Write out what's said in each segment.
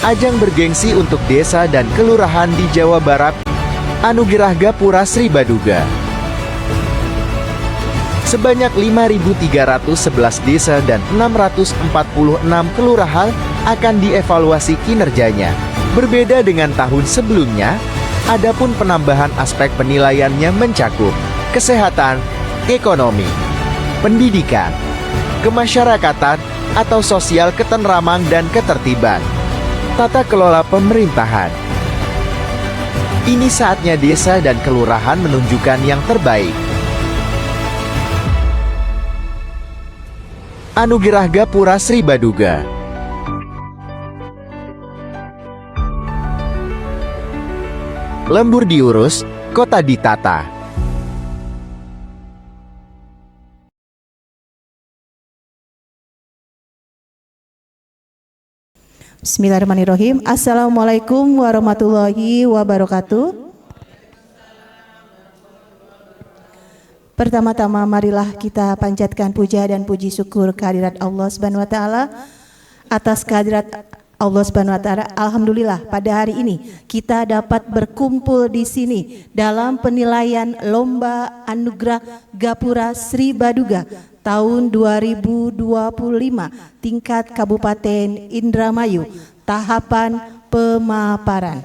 Ajang bergengsi untuk desa dan kelurahan di Jawa Barat, Anugerah Gapura Sri Baduga. Sebanyak 5.311 desa dan 646 kelurahan akan dievaluasi kinerjanya. Berbeda dengan tahun sebelumnya, adapun penambahan aspek penilaiannya mencakup kesehatan, ekonomi, pendidikan, kemasyarakatan atau sosial ketentraman dan ketertiban, tata kelola pemerintahan. Ini saatnya desa dan kelurahan menunjukkan yang terbaik. Anugerah Gapura Sri Baduga. Lembur diurus, kota ditata. Bismillahirrahmanirrahim. Assalamualaikum warahmatullahi wabarakatuh. Pertama-tama marilah kita panjatkan puja dan puji syukur kehadirat Allah Subhanahu wa taala. Atas kehadirat Allah Subhanahu wa taala, alhamdulillah pada hari ini kita dapat berkumpul di sini dalam penilaian Lomba Anugerah Gapura Sri Baduga tahun 2025 tingkat Kabupaten Indramayu, tahapan pemaparan.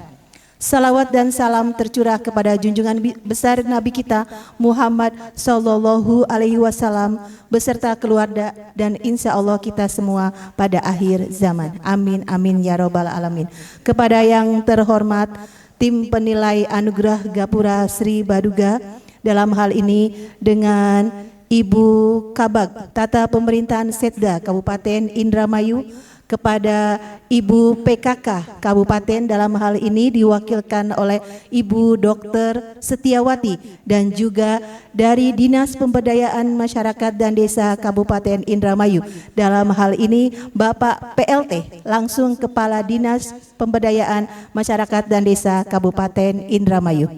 Salawat dan salam tercurah kepada junjungan besar Nabi kita Muhammad Sallallahu Alaihi Wasallam beserta keluarga dan insya Allah kita semua pada akhir zaman. Amin amin ya robbal alamin. Kepada yang terhormat tim penilai Anugerah Gapura Sri Baduga, dalam hal ini dengan Ibu Kabag Tata Pemerintahan Setda Kabupaten Indramayu, kepada Ibu PKK Kabupaten, dalam hal ini diwakilkan oleh Ibu Dr. Setiawati, dan juga dari Dinas Pemberdayaan Masyarakat dan Desa Kabupaten Indramayu, dalam hal ini Bapak PLT langsung Kepala Dinas Pemberdayaan Masyarakat dan Desa Kabupaten Indramayu.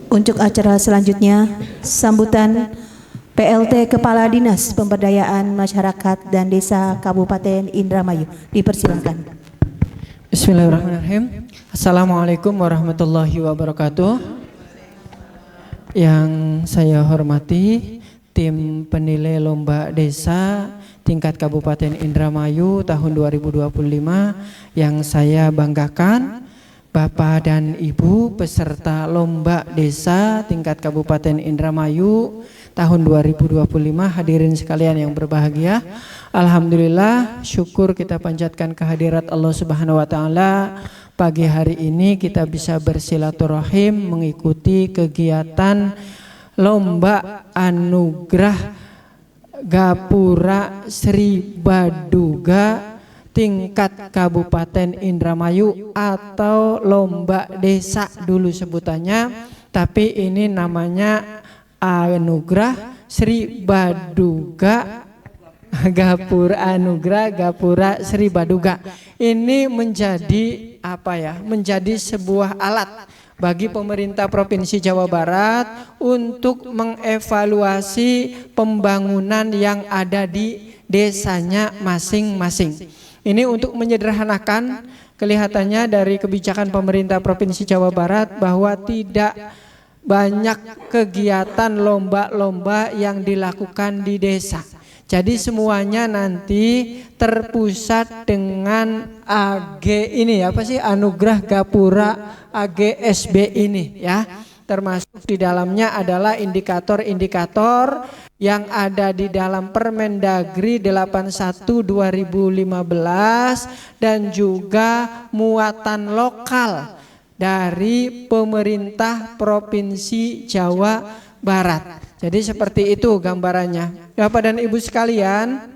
Untuk acara selanjutnya, sambutan PLT Kepala Dinas Pemberdayaan Masyarakat dan Desa Kabupaten Indramayu. Dipersilakan. Bismillahirrahmanirrahim. Assalamualaikum warahmatullahi wabarakatuh. Yang saya hormati tim penilai Lomba Desa tingkat Kabupaten Indramayu tahun 2025, yang saya banggakan Bapak dan Ibu peserta Lomba Desa tingkat Kabupaten Indramayu tahun 2025, hadirin sekalian yang berbahagia. Alhamdulillah, syukur kita panjatkan kehadirat Allah Subhanahu wa taala. Pagi hari ini kita bisa bersilaturahim mengikuti kegiatan Lomba Anugerah Gapura Sri Baduga tingkat Kabupaten Indramayu atau Lomba Desa dulu sebutannya, tapi ini namanya Anugerah Sri Baduga Anugerah Gapura Sri Baduga. Ini menjadi apa ya? Menjadi sebuah alat bagi pemerintah Provinsi Jawa Barat untuk mengevaluasi pembangunan yang ada di desanya masing-masing. Ini untuk menyederhanakan, kelihatannya dari kebijakan pemerintah Provinsi Jawa Barat bahwa tidak banyak kegiatan lomba-lomba yang dilakukan di desa. Jadi semuanya nanti terpusat dengan AG ini, apa sih, Anugerah Gapura AGSB ini ya. Termasuk di dalamnya adalah indikator-indikator yang ada di dalam Permendagri 81 2015 dan juga muatan lokal dari pemerintah Provinsi Jawa Barat. Jadi seperti itu gambarannya. Bapak dan Ibu sekalian,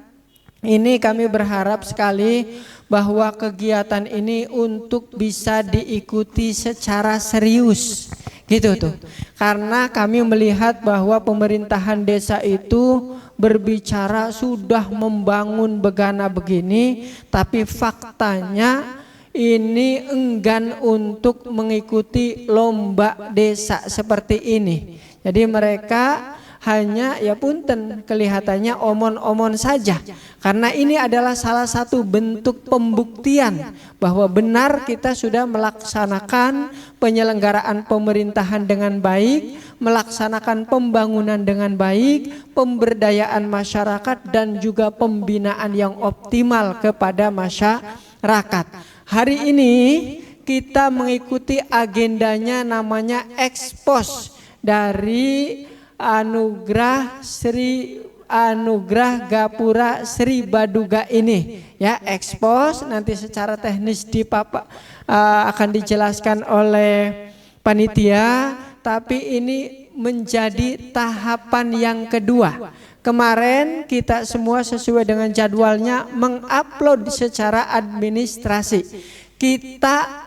ini kami berharap sekali bahwa kegiatan ini untuk bisa diikuti secara serius. Gitu tuh. Karena kami melihat bahwa pemerintahan desa itu berbicara sudah membangun begana begini, tapi faktanya ini enggan untuk mengikuti lomba desa seperti ini. Jadi mereka hanya ya punten kelihatannya omon-omon saja. Karena ini adalah salah satu bentuk pembuktian bahwa benar kita sudah melaksanakan penyelenggaraan pemerintahan dengan baik, melaksanakan pembangunan dengan baik, pemberdayaan masyarakat dan juga pembinaan yang optimal kepada masyarakat. Hari ini kita mengikuti agendanya namanya ekspos dari Anugerah Gapura Sri Baduga ini ya, ekspos nanti secara teknis akan dijelaskan oleh panitia, tapi ini menjadi tahapan yang kedua. Kemarin kita semua sesuai dengan jadwalnya mengupload secara administrasi. Kita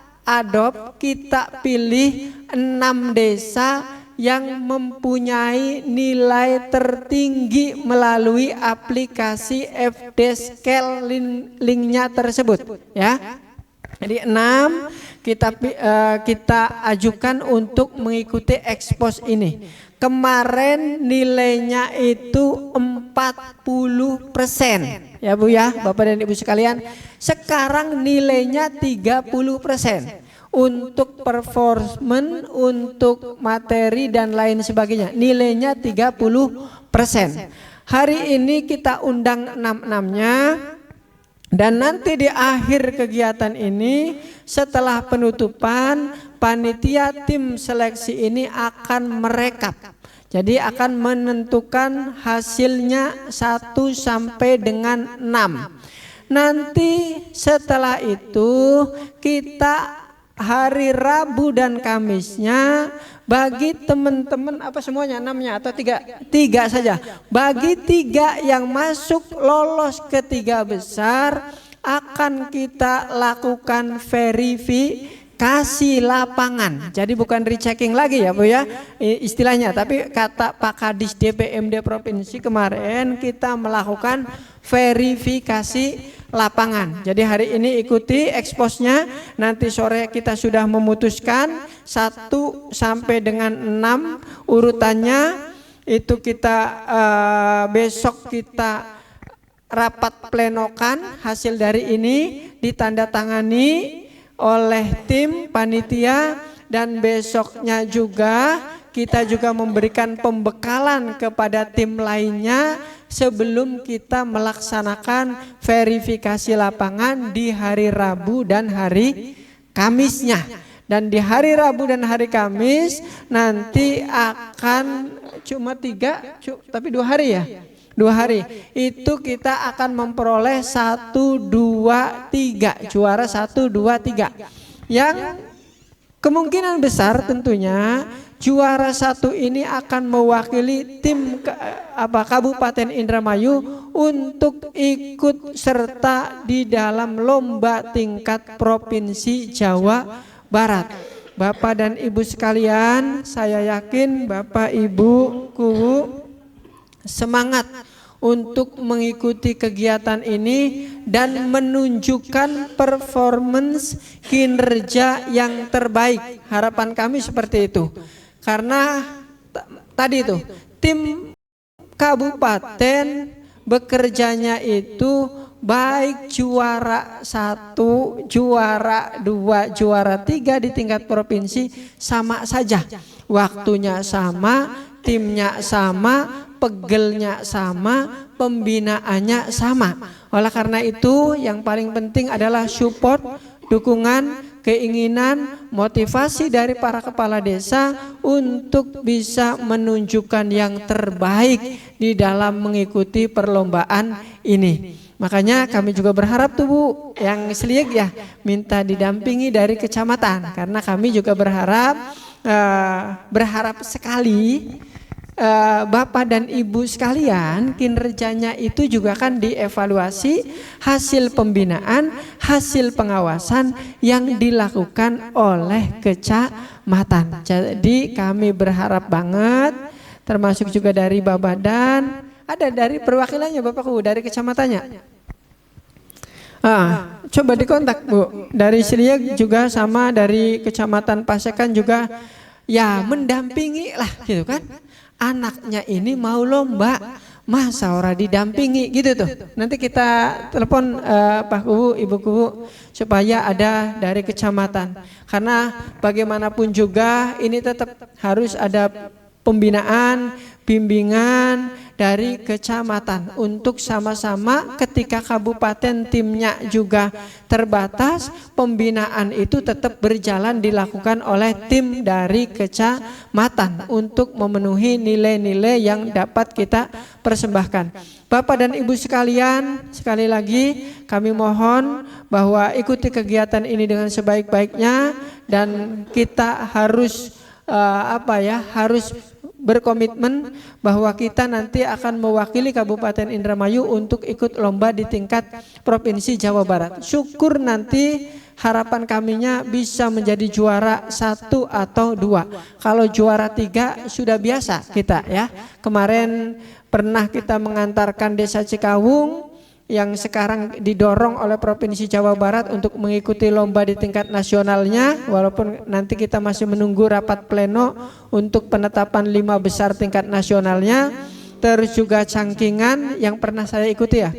kita pilih 6 desa yang mempunyai nilai tertinggi melalui aplikasi FDScale linknya tersebut ya. Jadi 6 kita ajukan untuk mengikuti ekspos ini. Kemarin nilainya itu 40% ya Bu ya, Bapak dan Ibu sekalian. Sekarang nilainya 30%. Untuk performance, untuk materi dan lain sebagainya nilainya 30%. Hari ini kita undang 6-6-nya, dan nanti di akhir kegiatan ini setelah penutupan panitia tim seleksi ini akan merekap. Jadi akan menentukan hasilnya 1 sampai dengan 6. Nanti setelah itu kita hari Rabu dan Kamisnya bagi teman-teman apa semuanya 6-nya atau 3 saja. Bagi 3 yang masuk lolos ke 3 besar akan kita lakukan verifikasi lapangan. Jadi bukan rechecking lagi ya Bu ya istilahnya, tapi kata Pak Kadis DPMD Provinsi kemarin kita melakukan verifikasi lapangan. Jadi hari ini ikuti eksposnya, nanti sore kita sudah memutuskan 1 sampai dengan 6 urutannya. Itu kita besok kita rapat plenokan hasil dari ini, ditandatangani oleh tim panitia, dan besoknya juga kita juga memberikan pembekalan kepada tim lainnya sebelum kita melaksanakan verifikasi lapangan di hari Rabu dan hari Kamisnya. Dan di hari Rabu dan hari Kamis nanti akan cuma 3, tapi 2 hari ya. 2 hari itu kita akan memperoleh 1, 2, 3 juara 1, 2, 3 yang kemungkinan besar tentunya juara 1 ini akan mewakili tim Kabupaten Indramayu untuk ikut serta di dalam lomba tingkat provinsi Jawa Barat. Bapak dan Ibu sekalian, saya yakin Bapak Ibu semangat untuk mengikuti kegiatan ini dan menunjukkan performance kinerja yang terbaik. Harapan kami seperti itu. Karena tadi itu tim kabupaten bekerjanya itu baik juara 1, juara 2, juara 3 di tingkat provinsi sama saja. Waktunya sama, timnya sama, pegelnya sama, pembinaannya sama. Oleh karena itu yang paling penting adalah support, dukungan, keinginan, motivasi dari para kepala desa untuk bisa menunjukkan yang terbaik di dalam mengikuti perlombaan ini. Makanya kami juga berharap tuh Bu, yang seliek ya minta didampingi dari kecamatan, karena kami juga berharap sekali Bapak dan Ibu sekalian kinerjanya itu juga kan dievaluasi hasil pembinaan, hasil pengawasan yang dilakukan oleh kecamatan. Jadi kami berharap banget, termasuk juga dari Babadan, ada dari perwakilannya Bapakku dari kecamatannya. Coba dikontak Bu, dari Siliak juga sama dari Kecamatan Pasekan juga ya mendampingi lah gitu kan. anaknya ini mau lomba, masa ora didampingi gitu tuh. Nanti kita telepon Pak Kubu, Ibu Kubu supaya ada dari kecamatan. Karena bagaimanapun juga ini tetap harus ada pembinaan, bimbingan dari kecamatan untuk sama-sama ketika kabupaten timnya juga terbatas, pembinaan itu tetap berjalan dilakukan oleh tim dari kecamatan untuk memenuhi nilai-nilai yang dapat kita persembahkan. Bapak dan Ibu sekalian, sekali lagi kami mohon bahwa ikuti kegiatan ini dengan sebaik-baiknya dan kita harus harus berkomitmen bahwa kita nanti akan mewakili Kabupaten Indramayu untuk ikut lomba di tingkat Provinsi Jawa Barat. Syukur nanti harapan kaminya bisa menjadi juara 1 atau 2. Kalau juara 3 sudah biasa kita ya. Kemarin pernah kita mengantarkan Desa Cikawung yang sekarang didorong oleh Provinsi Jawa Barat untuk mengikuti lomba di tingkat nasionalnya, walaupun nanti kita masih menunggu rapat pleno untuk penetapan 5 besar tingkat nasionalnya. Terus juga Cangkingan yang pernah saya ikuti ya,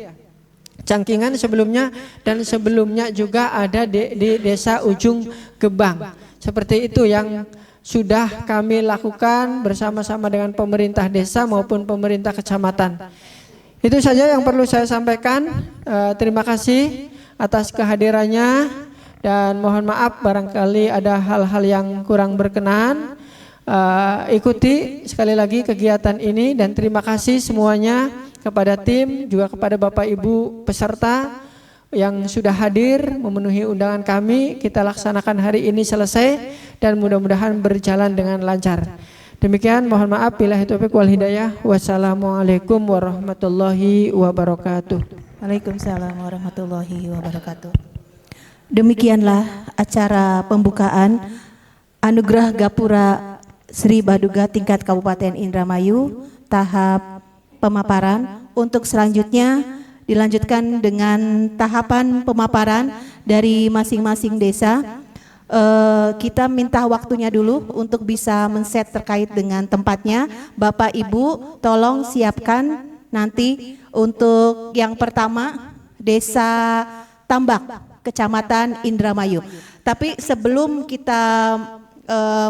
Cangkingan sebelumnya, dan sebelumnya juga ada di Desa Ujung Gebang. Seperti itu yang sudah kami lakukan bersama-sama dengan pemerintah desa maupun pemerintah kecamatan. Itu saja yang perlu saya sampaikan. Terima kasih atas kehadirannya dan mohon maaf barangkali ada hal-hal yang kurang berkenan. Ikuti sekali lagi kegiatan ini dan terima kasih semuanya kepada tim, juga kepada Bapak Ibu peserta yang sudah hadir memenuhi undangan kami. Kita laksanakan hari ini selesai dan mudah-mudahan berjalan dengan lancar. Demikian, mohon maaf, billahi taufiq wal hidayah. Wassalamualaikum warahmatullahi wabarakatuh. Waalaikumsalam warahmatullahi wabarakatuh. Demikianlah acara pembukaan Anugerah Gapura Sri Baduga tingkat Kabupaten Indramayu tahap pemaparan. Untuk selanjutnya dilanjutkan dengan tahapan pemaparan dari masing-masing desa. Kita minta waktunya dulu untuk bisa men-set terkait dengan tempatnya. Bapak Ibu tolong siapkan nanti untuk yang pertama Desa Tambak, Kecamatan Indramayu. Tapi sebelum kita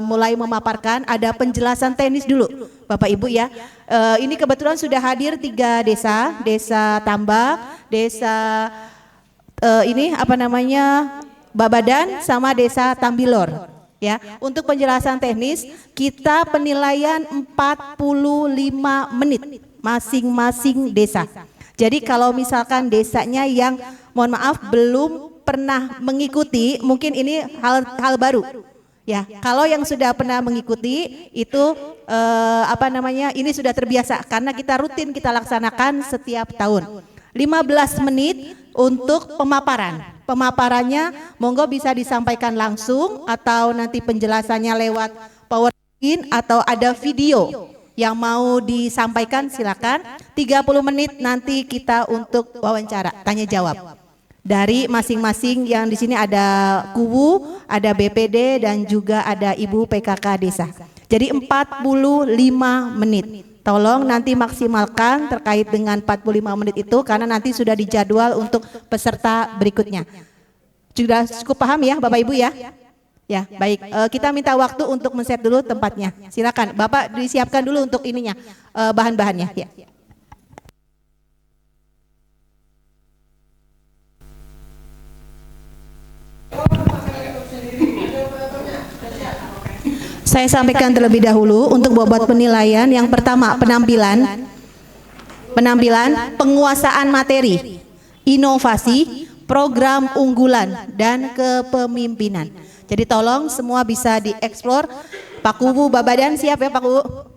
mulai memaparkan, ada penjelasan teknis dulu Bapak Ibu ya. Ini kebetulan sudah hadir 3 desa, Desa Tambak, Desa Babadan sama Desa Tambilor ya. Untuk penjelasan teknis kita penilaian 45 menit masing-masing desa. Jadi kalau misalkan desanya yang mohon maaf belum pernah mengikuti, mungkin ini hal baru ya. Kalau yang sudah pernah mengikuti itu ini sudah terbiasa karena kita rutin kita laksanakan setiap tahun. 15 menit untuk pemaparan. Pemaparannya monggo bisa disampaikan langsung atau nanti penjelasannya lewat PowerPoint atau ada video yang mau disampaikan silakan. 30 menit nanti kita untuk wawancara, tanya jawab. Dari masing-masing yang di sini ada Kuwu, ada BPD dan juga ada Ibu PKK Desa. Jadi 45 menit. Tolong nanti maksimalkan terkait dengan 45 menit itu karena nanti sudah dijadwal untuk peserta berikutnya. Sudah cukup paham ya Bapak Ibu ya? Ya, baik. Kita minta waktu untuk men-set dulu tempatnya. Silakan, Bapak disiapkan dulu untuk ininya, bahan-bahannya ya. Saya sampaikan terlebih dahulu untuk bobot penilaian. Yang pertama penampilan, penguasaan materi, inovasi, program unggulan dan kepemimpinan. Jadi tolong semua bisa dieksplor. Pak Kuwu Babadan siap ya Pak Kuwu?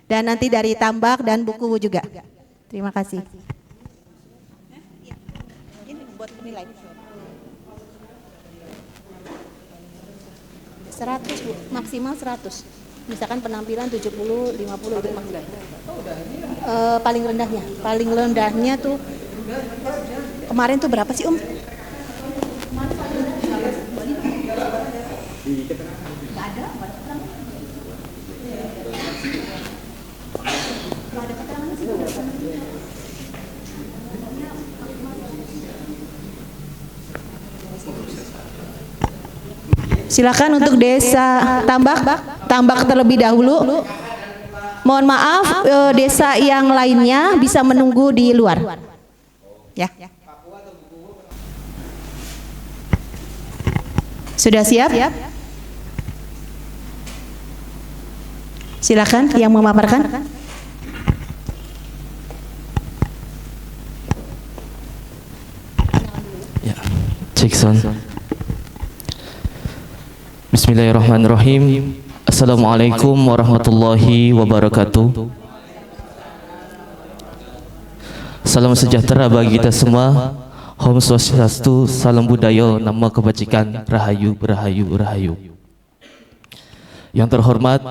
Dan nanti dari Tambak dan Bu Kuwu juga. Terima kasih. Ini buat penilai. 100 Bu, maksimal 100. Misalkan penampilan 70, 50 itu maksimal. Paling rendahnya tuh kemarin tuh berapa sih Om? Nggak ada. Silakan untuk desa Tambak terlebih dahulu. Mohon maaf, desa yang lainnya bisa menunggu di luar. Ya. Sudah siap? Silakan yang memaparkan. Ya, cek sound. Bismillahirrahmanirrahim. Assalamualaikum warahmatullahi wabarakatuh. Salam sejahtera bagi kita semua. Om Swastiastu, salam budaya, nama kebajikan, rahayu, rahayu, rahayu. Yang terhormat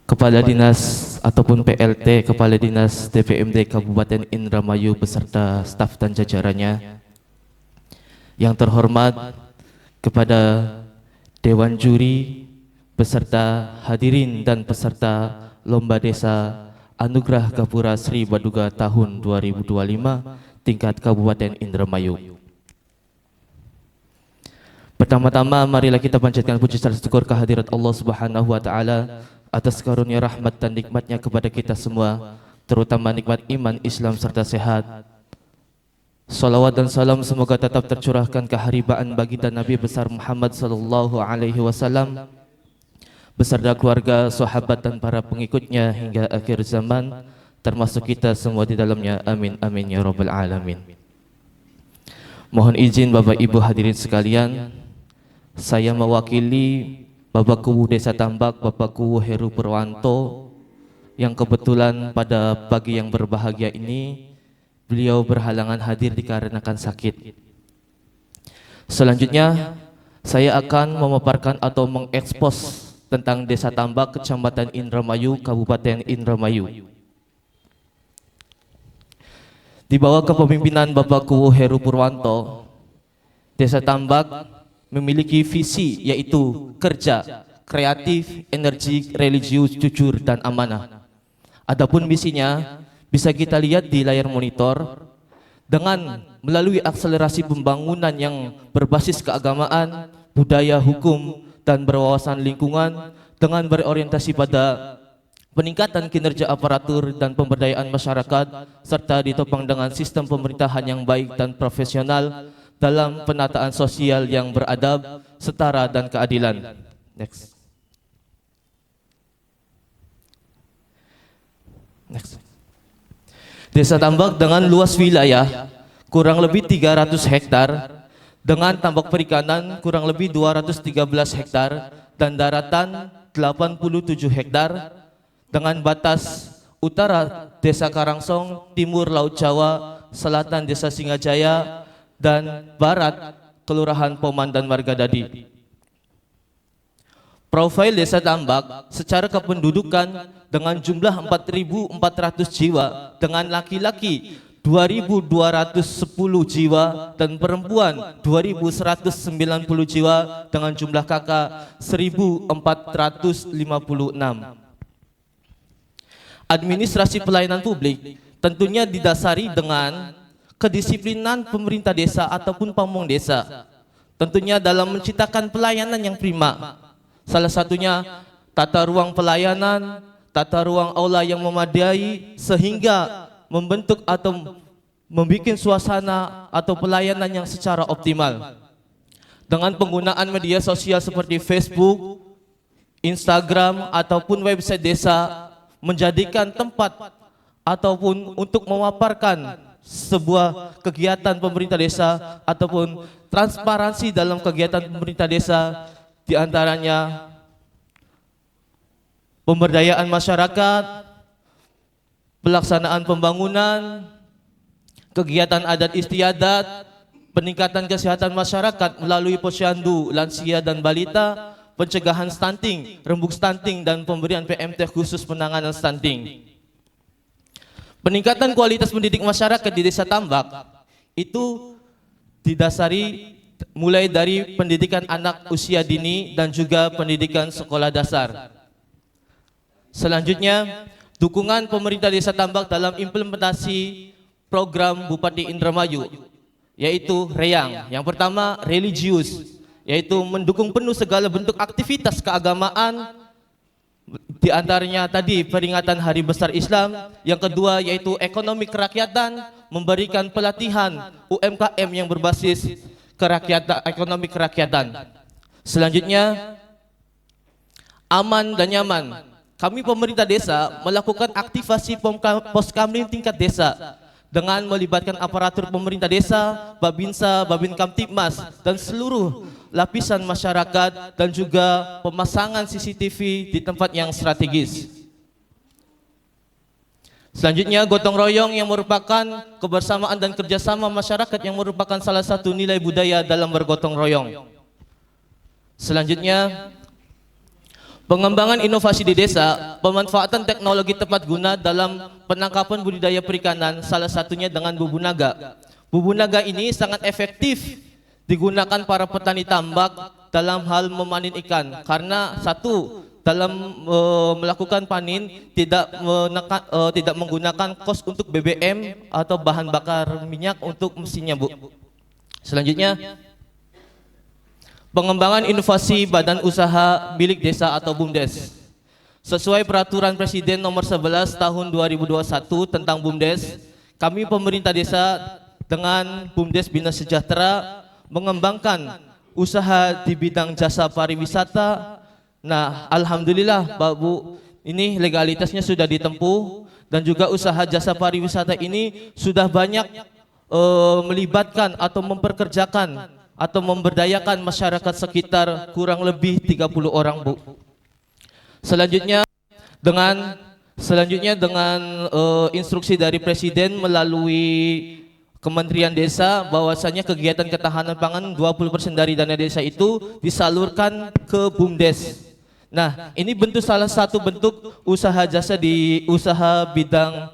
Kepala Dinas ataupun PLT Kepala Dinas DPMD Kabupaten Indramayu beserta staf dan jajarannya. Yang terhormat kepada Dewan Juri beserta hadirin dan peserta Lomba Desa Anugerah Gapura Sri Baduga tahun 2025 tingkat Kabupaten Indramayu. Pertama-tama marilah kita panjatkan puji serta syukur kehadirat Allah Subhanahu wa taala atas karunia rahmat dan nikmatnya kepada kita semua, terutama nikmat iman, Islam serta sehat. Salawat dan salam semoga tetap tercurahkan keharibaan baginda Nabi besar Muhammad sallallahu alaihi wasallam beserta keluarga, sahabat dan para pengikutnya hingga akhir zaman, termasuk kita semua di dalamnya. Amin amin ya rabbal alamin. Mohon izin Bapak Ibu hadirin sekalian, saya mewakili Bapak Kuwu Desa Tambak, Bapak Kuwu Heru Purwanto, yang kebetulan pada pagi yang berbahagia ini beliau berhalangan hadir dikarenakan sakit. Selanjutnya saya akan memaparkan atau mengekspos tentang Desa Tambak, Kecamatan Indramayu, Kabupaten Indramayu. Di bawah kepemimpinan Bapak Kuwu Heru Purwanto, Desa Tambak memiliki visi yaitu kerja, kreatif, energi, religius, jujur, dan amanah. Adapun misinya bisa kita lihat di layar monitor. Dengan melalui akselerasi pembangunan yang berbasis keagamaan, budaya, hukum, dan berwawasan lingkungan, dengan berorientasi pada peningkatan kinerja aparatur dan pemberdayaan masyarakat, serta ditopang dengan sistem pemerintahan yang baik dan profesional dalam penataan sosial yang beradab, setara, dan keadilan. Next. Desa Tambak dengan luas wilayah kurang lebih 300 hektar, dengan tambak perikanan kurang lebih 213 hektar, dan daratan 87 hektar, dengan batas utara Desa Karangsong, timur Laut Jawa, selatan Desa Singajaya, dan barat Kelurahan Poman dan Margadadi. Profil Desa Tambak secara kependudukan dengan jumlah 4.400 jiwa, dengan laki-laki 2.210 jiwa dan perempuan 2.190 jiwa, dengan jumlah kakak 1.456. Administrasi pelayanan publik tentunya didasari dengan kedisiplinan pemerintah desa ataupun pamong desa, tentunya dalam menciptakan pelayanan yang prima. Salah satunya tata ruang pelayanan, tata ruang aula yang memadai, sehingga membentuk atau membuat suasana atau pelayanan yang secara optimal. Dengan penggunaan media sosial seperti Facebook, Instagram, ataupun website desa, menjadikan tempat ataupun untuk memaparkan sebuah kegiatan pemerintah desa ataupun transparansi dalam kegiatan pemerintah desa, diantaranya pemberdayaan masyarakat, pelaksanaan pembangunan, kegiatan adat istiadat, peningkatan kesehatan masyarakat melalui posyandu, lansia dan balita, pencegahan stunting, rembuk stunting, dan pemberian PMT khusus penanganan stunting. Peningkatan kualitas pendidik masyarakat di Desa Tambak itu didasari mulai dari pendidikan anak usia dini dan juga pendidikan sekolah dasar. Selanjutnya, dukungan pemerintah Desa Tambak dalam implementasi program Bupati Indramayu yaitu reyang. Yang pertama religius, yaitu mendukung penuh segala bentuk aktivitas keagamaan, di antaranya tadi peringatan Hari Besar Islam. Yang kedua yaitu ekonomi kerakyatan, memberikan pelatihan UMKM yang berbasis kerakyatan, ekonomi kerakyatan. Selanjutnya aman dan nyaman. Kami pemerintah desa melakukan aktivasi poskamling tingkat desa dengan melibatkan aparatur pemerintah desa, Babinsa, Babin Kamtibmas, dan seluruh lapisan masyarakat, dan juga pemasangan CCTV di tempat yang strategis. Selanjutnya gotong royong yang merupakan kebersamaan dan kerjasama masyarakat yang merupakan salah satu nilai budaya dalam bergotong royong. Selanjutnya pengembangan inovasi di desa, pemanfaatan teknologi tepat guna dalam penangkapan budidaya perikanan, salah satunya dengan bubu naga. Bubu naga ini sangat efektif digunakan para petani tambak dalam hal memanen ikan, karena satu, dalam melakukan panen tidak menggunakan kos untuk BBM atau bahan bakar minyak untuk mesinnya, Bu. Selanjutnya pengembangan inovasi badan usaha milik desa atau BUMDes. Sesuai peraturan Presiden nomor 11 tahun 2021 tentang BUMDes, kami pemerintah desa dengan BUMDes Bina Sejahtera mengembangkan usaha di bidang jasa pariwisata. Nah, alhamdulillah Pak Bu, ini legalitasnya sudah ditempuh, dan juga usaha jasa pariwisata ini sudah banyak melibatkan atau memperkerjakan atau memberdayakan masyarakat sekitar kurang lebih 30 orang, Bu. Selanjutnya dengan instruksi dari Presiden melalui Kementerian Desa, bahwasanya kegiatan ketahanan pangan 20% dari dana desa itu disalurkan ke BUMDes. Nah, ini salah satu bentuk usaha jasa di usaha bidang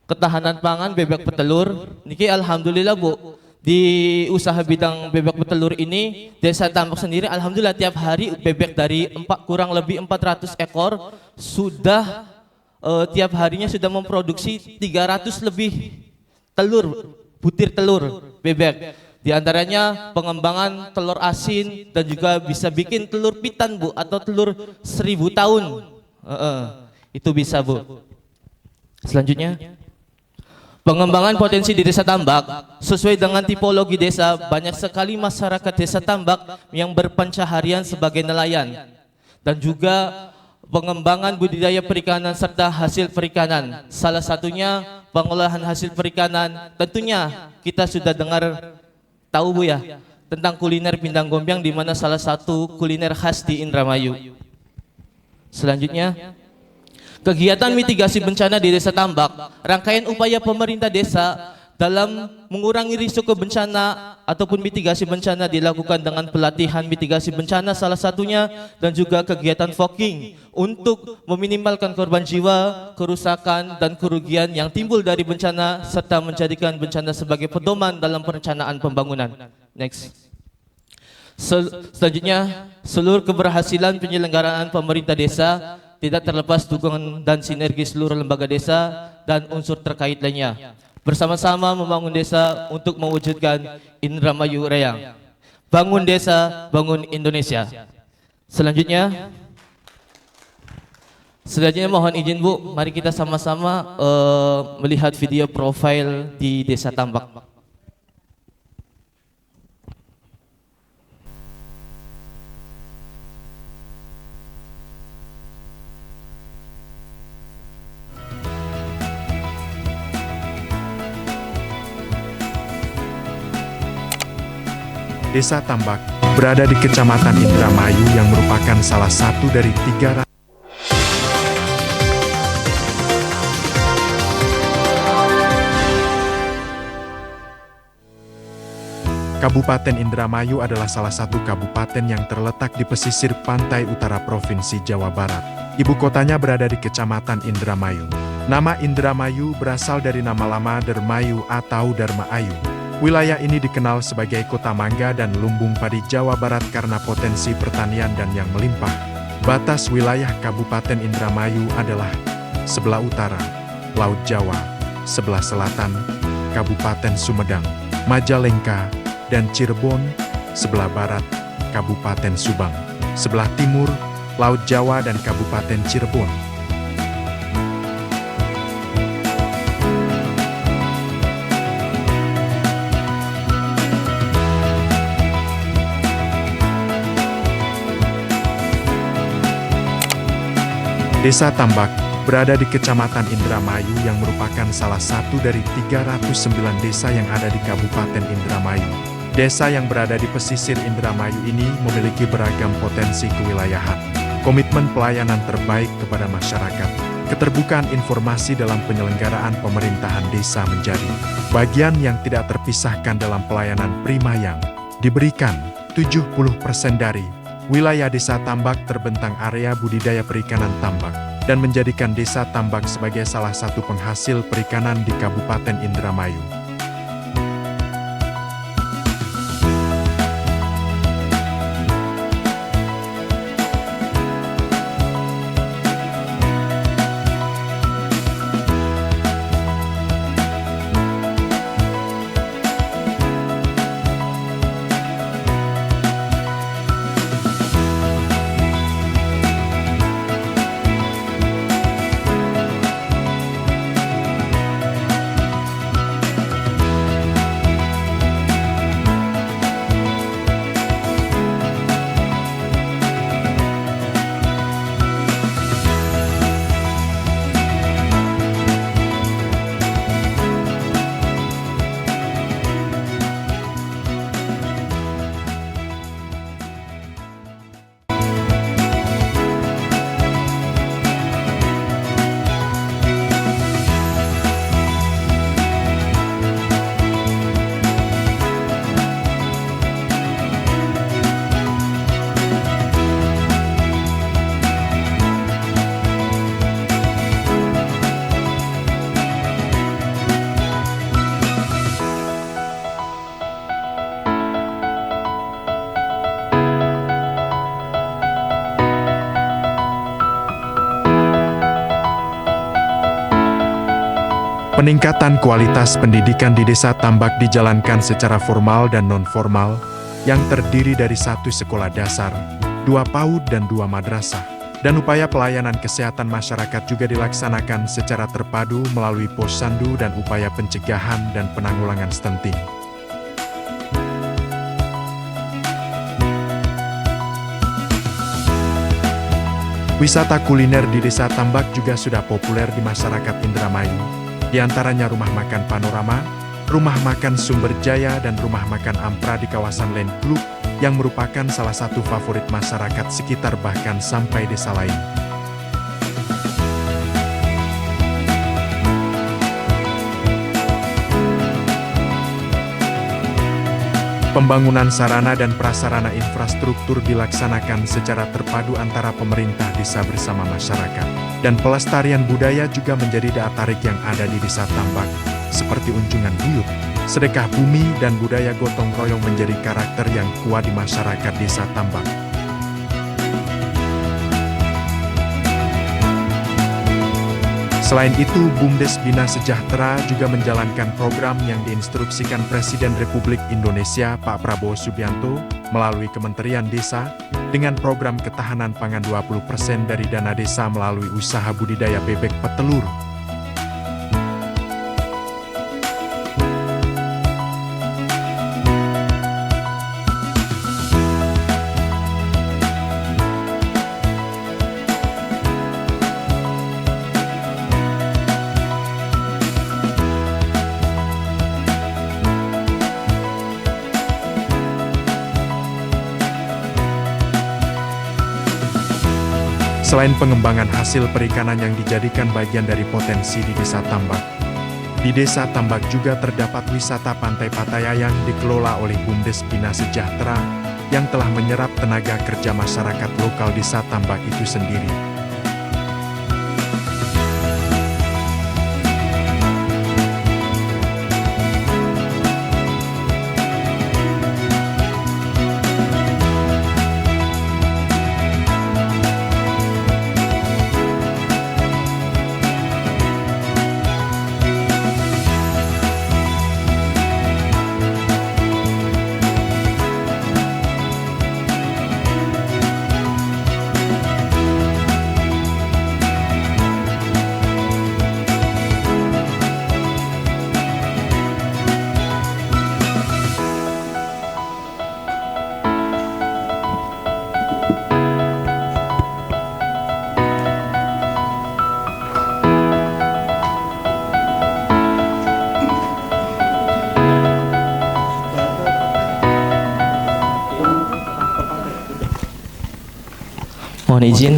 ketahanan pangan bebek petelur. Niki alhamdulillah, Bu. Di usaha bidang bebek petelur ini, Desa Tambak sendiri alhamdulillah tiap hari bebek dari kurang lebih 400 ekor sudah tiap harinya sudah memproduksi 300 lebih butir telur bebek. Di antaranya pengembangan telur asin, dan juga bisa bikin telur pitan, Bu, atau telur 1000 tahun. Itu bisa, Bu. Selanjutnya pengembangan potensi di Desa Tambak. Sesuai dengan tipologi desa, banyak sekali masyarakat Desa Tambak yang berpencaharian sebagai nelayan, dan juga pengembangan budidaya perikanan serta hasil perikanan. Salah satunya pengolahan hasil perikanan. Tentunya kita sudah dengar tahu, Bu, ya, tentang kuliner pindang gombyang, di mana salah satu kuliner khas di Indramayu. Selanjutnya kegiatan mitigasi bencana di Desa Tambak. Rangkaian upaya pemerintah desa dalam mengurangi risiko bencana ataupun mitigasi bencana dilakukan dengan pelatihan mitigasi bencana salah satunya, dan juga kegiatan fogging untuk meminimalkan korban jiwa, kerusakan, dan kerugian yang timbul dari bencana, serta menjadikan bencana sebagai pedoman dalam perencanaan pembangunan. Next. Selanjutnya, seluruh keberhasilan penyelenggaraan pemerintah desa tidak terlepas dukungan dan sinergi seluruh lembaga desa dan unsur terkait lainnya, bersama-sama membangun desa untuk mewujudkan Indramayu Reyang. Bangun desa, bangun Indonesia. Selanjutnya mohon izin, Bu, mari kita sama-sama melihat video profil di Desa Tambak. Desa Tambak berada di Kecamatan Indramayu yang merupakan salah satu dari 300 Kabupaten Indramayu adalah salah satu kabupaten yang terletak di pesisir pantai utara Provinsi Jawa Barat. Ibu kotanya berada di Kecamatan Indramayu. Nama Indramayu berasal dari nama lama Dermayu atau Dharma Ayu. Wilayah ini dikenal sebagai kota mangga dan lumbung padi Jawa Barat karena potensi pertanian dan yang melimpah. Batas wilayah Kabupaten Indramayu adalah sebelah utara, Laut Jawa, sebelah selatan, Kabupaten Sumedang, Majalengka, dan Cirebon, sebelah barat, Kabupaten Subang, sebelah timur, Laut Jawa dan Kabupaten Cirebon. Desa Tambak berada di Kecamatan Indramayu yang merupakan salah satu dari 309 desa yang ada di Kabupaten Indramayu. Desa yang berada di pesisir Indramayu ini memiliki beragam potensi kewilayahan, komitmen pelayanan terbaik kepada masyarakat, keterbukaan informasi dalam penyelenggaraan pemerintahan desa menjadi bagian yang tidak terpisahkan dalam pelayanan prima yang diberikan. 70% dari wilayah Desa Tambak terbentang area budidaya perikanan tambak dan menjadikan Desa Tambak sebagai salah satu penghasil perikanan di Kabupaten Indramayu. Peningkatan kualitas pendidikan di Desa Tambak dijalankan secara formal dan non-formal, yang terdiri dari 1 sekolah dasar, 2 PAUD dan 2 madrasah. Dan upaya pelayanan kesehatan masyarakat juga dilaksanakan secara terpadu melalui posyandu dan upaya pencegahan dan penanggulangan stunting. Wisata kuliner di Desa Tambak juga sudah populer di masyarakat Indramayu. Di antaranya rumah makan Panorama, rumah makan Sumber Jaya, dan rumah makan Ampra di kawasan Land Club yang merupakan salah satu favorit masyarakat sekitar bahkan sampai desa lain. Pembangunan sarana dan prasarana infrastruktur dilaksanakan secara terpadu antara pemerintah desa bersama masyarakat. Dan pelestarian budaya juga menjadi daya tarik yang ada di Desa Tambak, seperti unjungan buyut, sedekah bumi, dan budaya gotong royong menjadi karakter yang kuat di masyarakat Desa Tambak. Selain itu, BUMDes Bina Sejahtera juga menjalankan program yang diinstruksikan Presiden Republik Indonesia Pak Prabowo Subianto melalui Kementerian Desa dengan program ketahanan pangan 20% dari dana desa melalui usaha budidaya bebek petelur. Selain pengembangan hasil perikanan yang dijadikan bagian dari potensi di Desa Tambak, di Desa Tambak juga terdapat wisata Pantai Patayayang dikelola oleh BUMDes Bina Sejahtera yang telah menyerap tenaga kerja masyarakat lokal Desa Tambak itu sendiri. Mohon izin,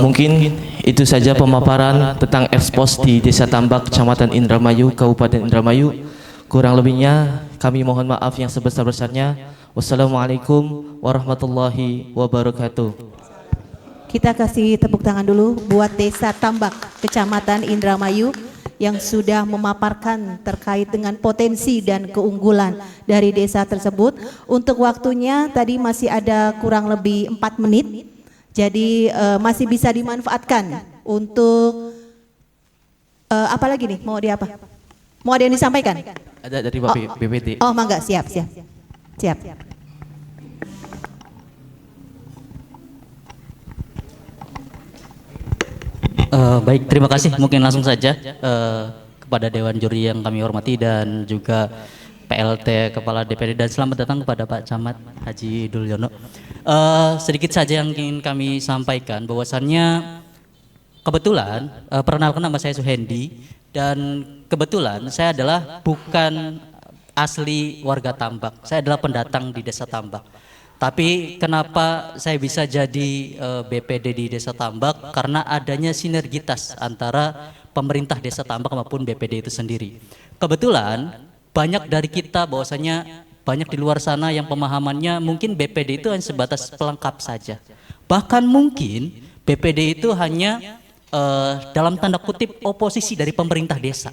mungkin itu saja pemaparan tentang ekspos di Desa Tambak, Kecamatan Indramayu, Kabupaten Indramayu. Kurang lebihnya kami mohon maaf yang sebesar-besarnya. Wassalamualaikum warahmatullahi wabarakatuh. Kita kasih tepuk tangan dulu buat Desa Tambak, Kecamatan Indramayu yang sudah memaparkan terkait dengan potensi dan keunggulan dari desa tersebut. Untuk waktunya tadi masih ada kurang lebih 4 menit, jadi masih bisa dimanfaatkan untuk apa lagi nih? Mau di apa? Mau ada yang disampaikan? Ada dari Bapak BPD. Oh, mangga, siap. Baik, terima kasih. Mungkin langsung saja kepada Dewan Juri yang kami hormati dan juga PLT Kepala DPD, dan selamat datang kepada Pak Camat Haji Dulyono. Sedikit saja yang ingin kami sampaikan, bahwasannya kebetulan perkenalkan, nama saya Suhendi, dan kebetulan saya adalah bukan asli warga Tambak, saya adalah pendatang di Desa Tambak. Tapi kenapa saya bisa jadi BPD di Desa Tambak? Karena adanya sinergitas antara pemerintah Desa Tambak maupun BPD itu sendiri. Kebetulan banyak dari kita, bahwasanya banyak di luar sana yang pemahamannya mungkin BPD itu hanya sebatas pelengkap saja. Bahkan mungkin BPD itu hanya dalam tanda kutip oposisi dari pemerintah desa.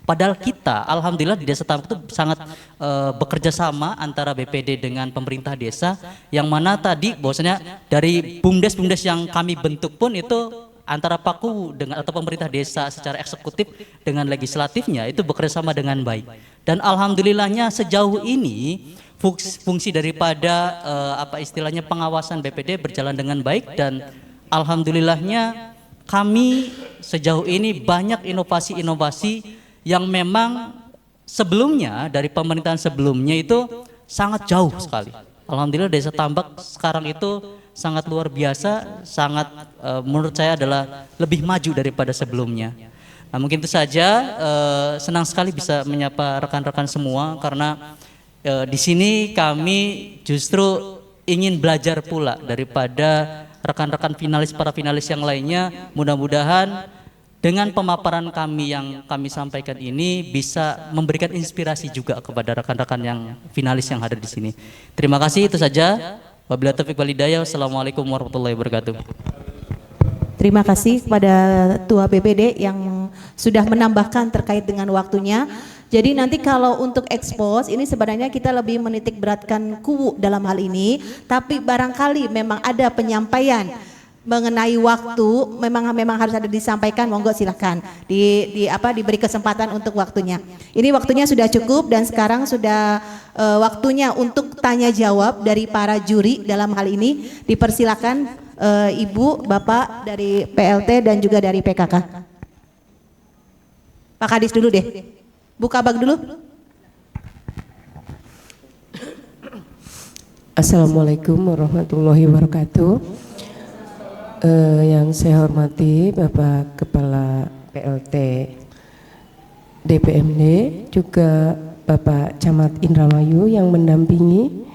Padahal kita, alhamdulillah di Desa Tambak itu sangat bekerja sama antara BPD dengan pemerintah desa, yang mana tadi bahwasanya dari bumdes-bumdes yang kami bentuk pun itu antara Paku dengan atau pemerintah desa secara eksekutif dengan legislatifnya itu bekerja sama dengan baik. Dan alhamdulillahnya sejauh ini fungsi daripada apa istilahnya pengawasan BPD berjalan dengan baik, dan alhamdulillahnya kami sejauh ini banyak inovasi-inovasi yang memang sebelumnya dari pemerintahan sebelumnya itu sangat jauh sekali. Alhamdulillah Desa Tambak sekarang itu sangat luar biasa, sangat menurut saya adalah lebih maju daripada sebelumnya. Nah, mungkin itu saja, senang sekali bisa menyapa rekan-rekan semua, karena di sini kami justru ingin belajar pula daripada rekan-rekan finalis, para finalis yang lainnya. Mudah-mudahan dengan pemaparan kami yang kami sampaikan ini bisa memberikan inspirasi juga kepada rekan-rekan yang finalis yang ada di sini. Terima kasih, itu saja. Wabillahi taufiq wal hidayah. Wassalamualaikum warahmatullahi wabarakatuh. Terima kasih kepada Ketua BPD yang sudah menambahkan terkait dengan waktunya. Jadi nanti kalau untuk ekspos ini sebenarnya kita lebih menitik beratkan kuwu dalam hal ini, tapi barangkali memang ada penyampaian mengenai waktu, memang harus ada disampaikan, monggo silahkan diberi kesempatan untuk waktunya. Ini waktunya sudah cukup, dan sekarang sudah waktunya untuk tanya jawab dari para juri dalam hal ini. Dipersilakan Ibu, Bapak dari PLT dan juga dari PKK. Pak Kadis dulu deh, Bu Kabag dulu. Assalamualaikum warahmatullahi wabarakatuh. Yang saya hormati Bapak Kepala PLT DPMD, juga Bapak Camat Indramayu yang mendampingi,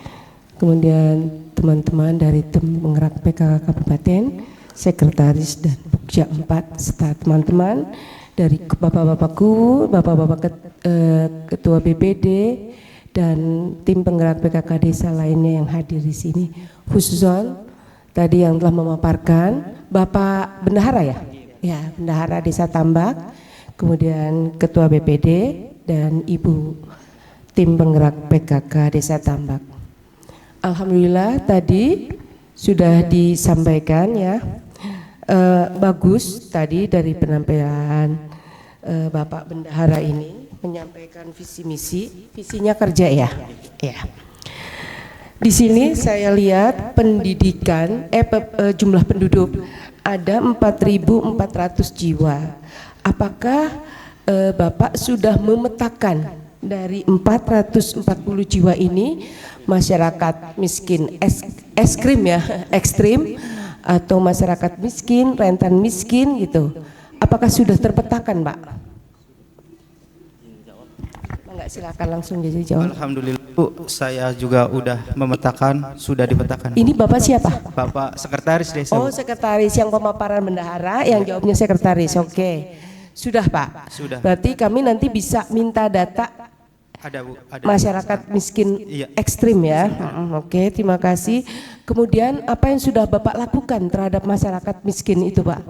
kemudian teman-teman dari tim penggerak PKK Kabupaten, Sekretaris dan Pokja 4, serta teman-teman dari Bapak-Bapakku, Bapak-Bapak Ketua BPD, dan tim penggerak PKK desa lainnya yang hadir di sini. Khususon tadi yang telah memaparkan Bapak Bendahara ya, Bendahara Desa Tambak, kemudian Ketua BPD dan Ibu tim penggerak PKK Desa Tambak. Alhamdulillah tadi sudah disampaikan ya, bagus tadi dari penampilan Bapak Bendahara ini menyampaikan visi misi, visinya kerja ya. Di sini saya lihat pendidikan, jumlah penduduk ada 4.400 jiwa. Apakah Bapak sudah memetakan dari 440 jiwa ini masyarakat miskin ekstrim atau masyarakat miskin, rentan miskin gitu? Apakah sudah terpetakan, Pak? Enggak, silakan langsung jadi jawab. Alhamdulillah Bu, saya juga udah memetakan, sudah dipetakan. Ini Bapak siapa? Bapak Sekretaris Desa. Oh, Bu. sekretaris yang pemaparan bendahara, yang jawabnya sekretaris. Oke. Sudah, Pak. Sudah. Berarti kami nanti bisa minta data Ada Bu, ada. masyarakat miskin Iya. ekstrim ya. Oke, terima kasih. Kemudian apa yang sudah Bapak lakukan terhadap masyarakat miskin itu, Pak?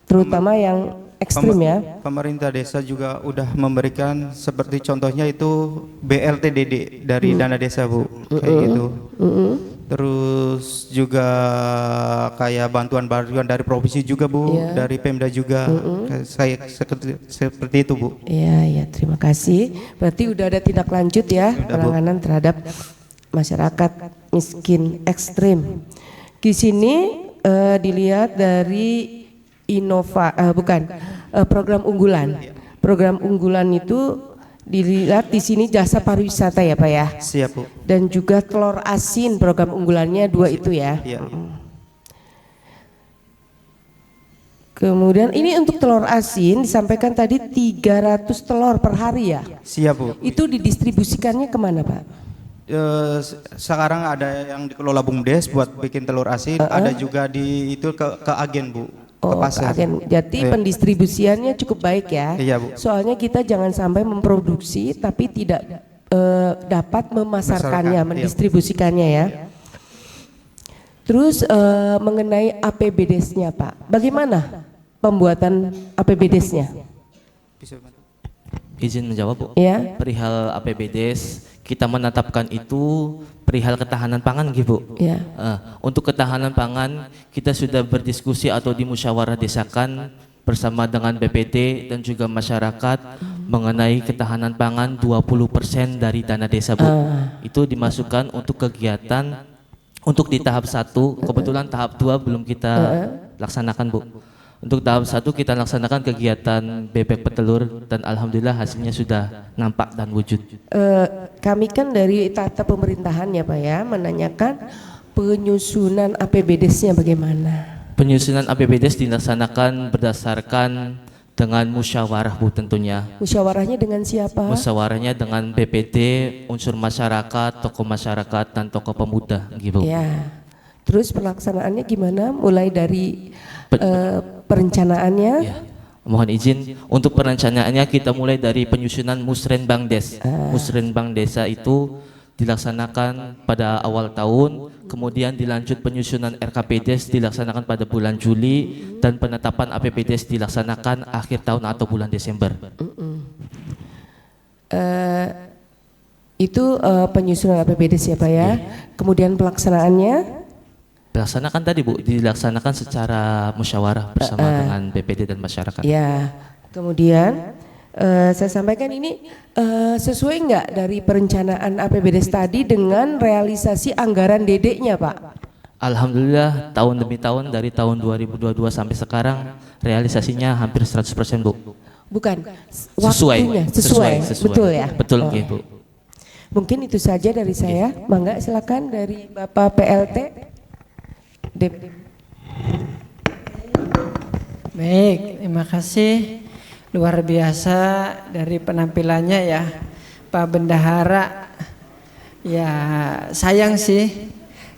Terutama yang ekstrim ya. Pemerintah desa juga udah memberikan seperti contohnya itu BLTDD dari dana desa Bu, kayak gitu. Terus juga kayak bantuan-bantuan dari provinsi juga Bu, dari Pemda juga. Saya seperti itu Bu. Iya, ya, terima kasih. Berarti udah ada tindak lanjut ya, Udah, Bu. penanganan terhadap masyarakat miskin ekstrim. Di sini dilihat dari program unggulan. Program unggulan itu dilihat di sini jasa pariwisata ya Pak ya. Siap Bu. Dan juga telur asin program unggulannya 2 itu ya. Iya. Kemudian ini untuk telur asin disampaikan tadi 300 telur per hari ya. Siap Bu. Itu didistribusikannya kemana Pak? Sekarang ada yang dikelola BUMDes buat bikin telur asin, ada juga di itu ke agen Bu. Ke pasar. Jadi pendistribusiannya cukup baik ya. Iya, Bu. Soalnya kita jangan sampai memproduksi tapi tidak dapat memasarkannya, Masyarakat, mendistribusikannya ya. Terus mengenai APBDes-nya Pak, bagaimana pembuatan APBDes-nya? Izin menjawab Bu. Ya. Perihal APBDes kita menetapkan itu perihal ketahanan pangan gitu Bu. Ya. Untuk ketahanan pangan kita sudah berdiskusi atau dimusyawarah desakan bersama dengan BPD dan juga masyarakat mengenai ketahanan pangan 20% dari dana desa Bu. Itu dimasukkan untuk kegiatan untuk di tahap 1, kebetulan tahap 2 belum kita laksanakan Bu. Untuk tahap 1 kita laksanakan kegiatan bebek petelur dan alhamdulillah hasilnya sudah nampak dan wujud. Kami kan dari tata pemerintahan ya Pak ya, menanyakan penyusunan APBDes-nya bagaimana? Penyusunan APBDes dilaksanakan berdasarkan dengan musyawarah Bu tentunya. Musyawarahnya dengan siapa? Musyawarahnya dengan BPD, unsur masyarakat, tokoh masyarakat dan tokoh pemuda gitu. Ya. Terus pelaksanaannya gimana? Mulai dari perencanaannya? Ya. Mohon izin untuk perencanaannya kita mulai dari penyusunan Musrenbang Des. Musrenbang Desa itu dilaksanakan pada awal tahun, kemudian dilanjut penyusunan RKPDes dilaksanakan pada bulan Juli dan penetapan APBDes dilaksanakan akhir tahun atau bulan Desember. Itu penyusunan APBDes ya Pak ya. Kemudian pelaksanaannya? Dilaksanakan tadi Bu, dilaksanakan secara musyawarah bersama dengan BPD dan masyarakat. Ya. Kemudian saya sampaikan ini sesuai enggak dari perencanaan APBDes tadi dengan realisasi anggaran DD-nya Pak? Alhamdulillah tahun demi tahun dari tahun 2022 sampai sekarang realisasinya hampir 100% Bu. Bukan, Sesuai, waktunya sesuai. Betul ya? Betul Bu. Mungkin itu saja dari saya. Mangga silakan dari Bapak PLT. Baik, terima kasih. Luar biasa dari penampilannya ya Pak Bendahara. Ya sayang sih,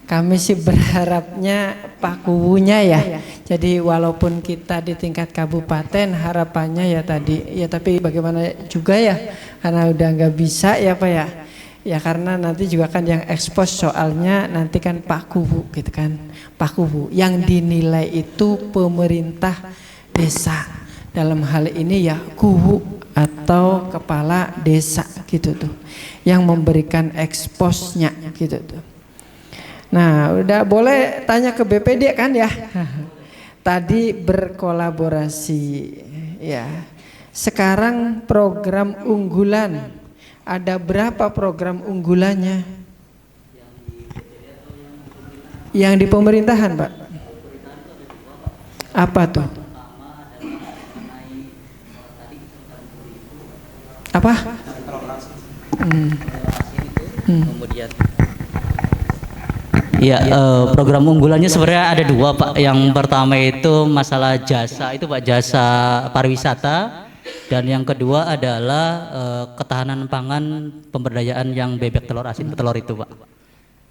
kami sih berharapnya Pak Kuwunya ya. Jadi walaupun kita di tingkat kabupaten harapannya ya tadi ya, tapi bagaimana juga ya karena udah nggak bisa ya Pak ya. Ya karena nanti juga kan yang ekspos soalnya nanti kan Pak Kuwu gitu kan. Pak Kuwu yang dinilai itu pemerintah desa. Dalam hal ini ya Kuwu atau kepala desa gitu tuh. Yang memberikan eksposnya gitu tuh. Nah udah boleh tanya ke BPD kan ya. Tadi berkolaborasi ya. Sekarang program unggulan. Ada berapa program unggulannya? Yang di pemerintahan Pak? Apa tuh? Apa? Kemudian ya program unggulannya sebenarnya ada 2 Pak. Yang pertama itu masalah jasa itu Pak, jasa pariwisata Dan yang kedua adalah ketahanan pangan, pemberdayaan yang bebek telur asin telur itu, Pak.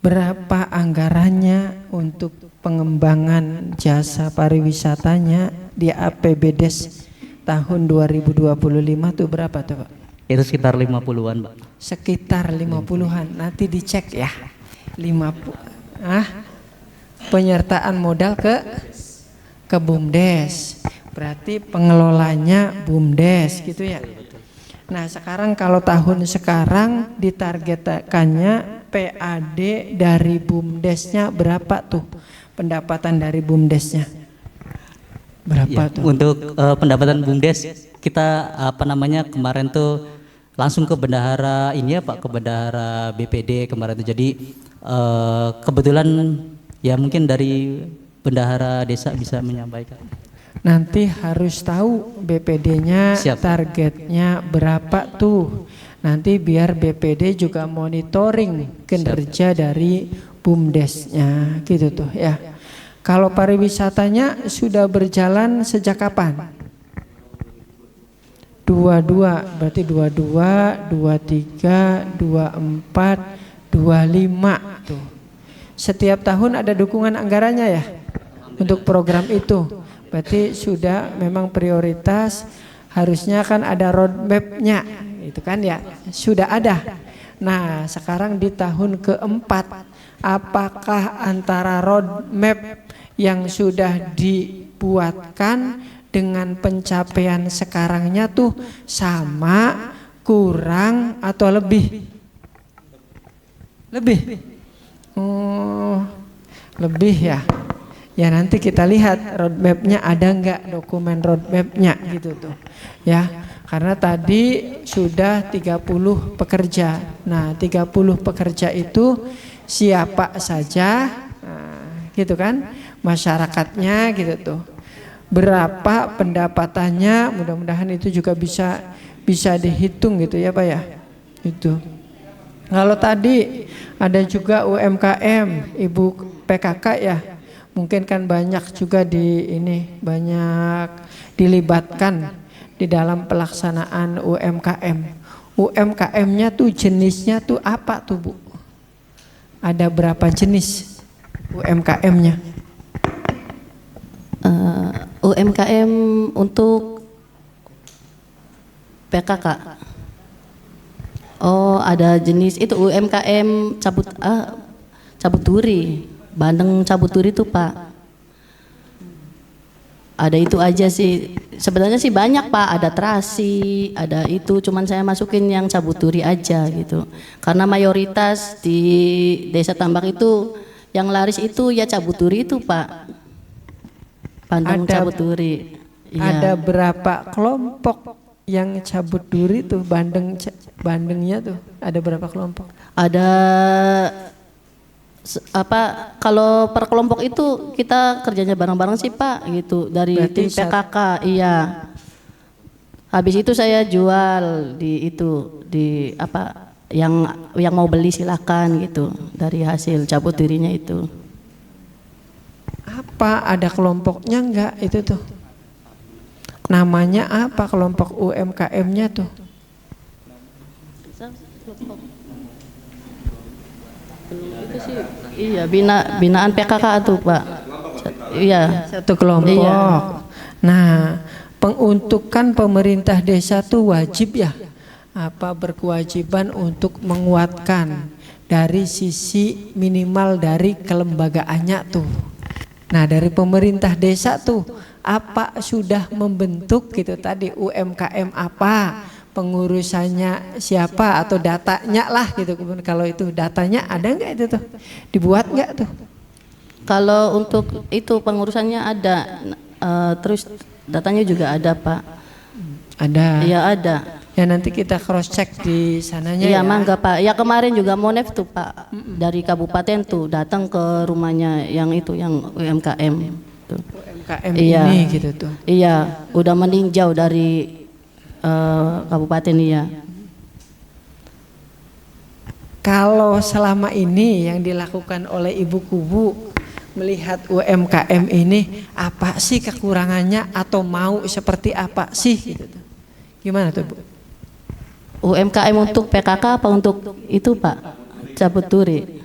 Berapa anggarannya untuk pengembangan jasa pariwisatanya di APBDes tahun 2025 tuh berapa tuh Pak? Itu sekitar 50-an, Pak. Sekitar 50-an, nanti dicek ya. 50 penyertaan modal ke BUMDes. Berarti pengelolanya BUMDes gitu ya. Nah, sekarang kalau tahun sekarang ditargetkannya PAD dari BUMDesnya berapa tuh? Pendapatan dari BUMDesnya berapa tuh? Untuk pendapatan BUMDes kita kemarin tuh langsung ke bendahara ini ya Pak, ke bendahara BPD kemarin tuh. Jadi kebetulan ya mungkin dari bendahara desa bisa menyampaikan. Nanti harus tahu BPD-nya targetnya berapa tuh. Nanti biar BPD juga monitoring kinerja dari BUMDesnya gitu tuh ya. Kalau pariwisatanya sudah berjalan sejak kapan? 22, berarti 22, 23, 24, 25 tuh. Setiap tahun ada dukungan anggarannya ya untuk program itu. Berarti sudah memang prioritas, harusnya kan ada roadmap-nya, itu kan ya, sudah ada. Nah, sekarang di tahun keempat, apakah antara roadmap yang sudah dibuatkan dengan pencapaian sekarangnya tuh sama, kurang, atau lebih? Lebih? Lebih ya. Ya nanti kita lihat roadmapnya ada nggak, dokumen roadmapnya gitu tuh ya. Karena tadi sudah 30 pekerja. Nah 30 pekerja itu siapa saja, nah, gitu kan, masyarakatnya gitu tuh. Berapa pendapatannya, mudah-mudahan itu juga bisa dihitung gitu ya Pak ya. Itu. Kalau tadi ada juga UMKM, Ibu PKK ya. Mungkin kan banyak juga banyak dilibatkan di dalam pelaksanaan UMKM. UMKM-nya tuh jenisnya tuh apa tuh Bu? Ada berapa jenis UMKM-nya? UMKM untuk PKK. Oh, ada jenis itu UMKM cabut turi. Bandeng cabut turi itu Pak. Ada itu aja sih. Sebenarnya sih banyak Pak, ada terasi, ada itu, cuman saya masukin yang cabut turi aja gitu. Karena mayoritas di Desa Tambak itu yang laris itu ya cabut turi itu Pak. Bandeng cabut turi. Ada berapa kelompok yang cabut turi tuh, bandengnya tuh? Ada berapa kelompok? Ada kalau per kelompok itu kita kerjanya bareng-bareng sih Pak gitu dari tim PKK. Iya. Habis itu saya jual yang mau beli silakan gitu dari hasil cabut dirinya itu. Apa ada kelompoknya enggak itu tuh? Namanya apa kelompok UMKM-nya tuh? Itu sih iya binaan PKK tuh Pak. Iya, satu kelompok. Iya. Nah, penguntukan pemerintah desa tuh wajib ya, berkewajiban untuk menguatkan dari sisi minimal dari kelembagaannya tuh. Nah, dari pemerintah desa tuh apa sudah membentuk gitu tadi UMKM apa, pengurusannya siapa atau datanya lah gitu. Kalau itu datanya ada nggak itu tuh, dibuat nggak tuh? Kalau untuk itu pengurusannya ada, terus datanya juga ada Pak. Ada. Iya ada. Ya nanti kita cross check di sananya. Iya ya. mangga Pak. Ya kemarin juga Monef tuh Pak dari kabupaten tuh datang ke rumahnya yang itu yang UMKM. Tuh. UMKM ini gitu tuh. Iya, udah meninjau dari kabupaten iya. Kalau selama ini yang dilakukan oleh Ibu Kubu melihat UMKM ini apa sih kekurangannya atau mau seperti apa sih gitu. Gimana tuh Bu? UMKM untuk PKK apa untuk itu Pak? Cabut turi.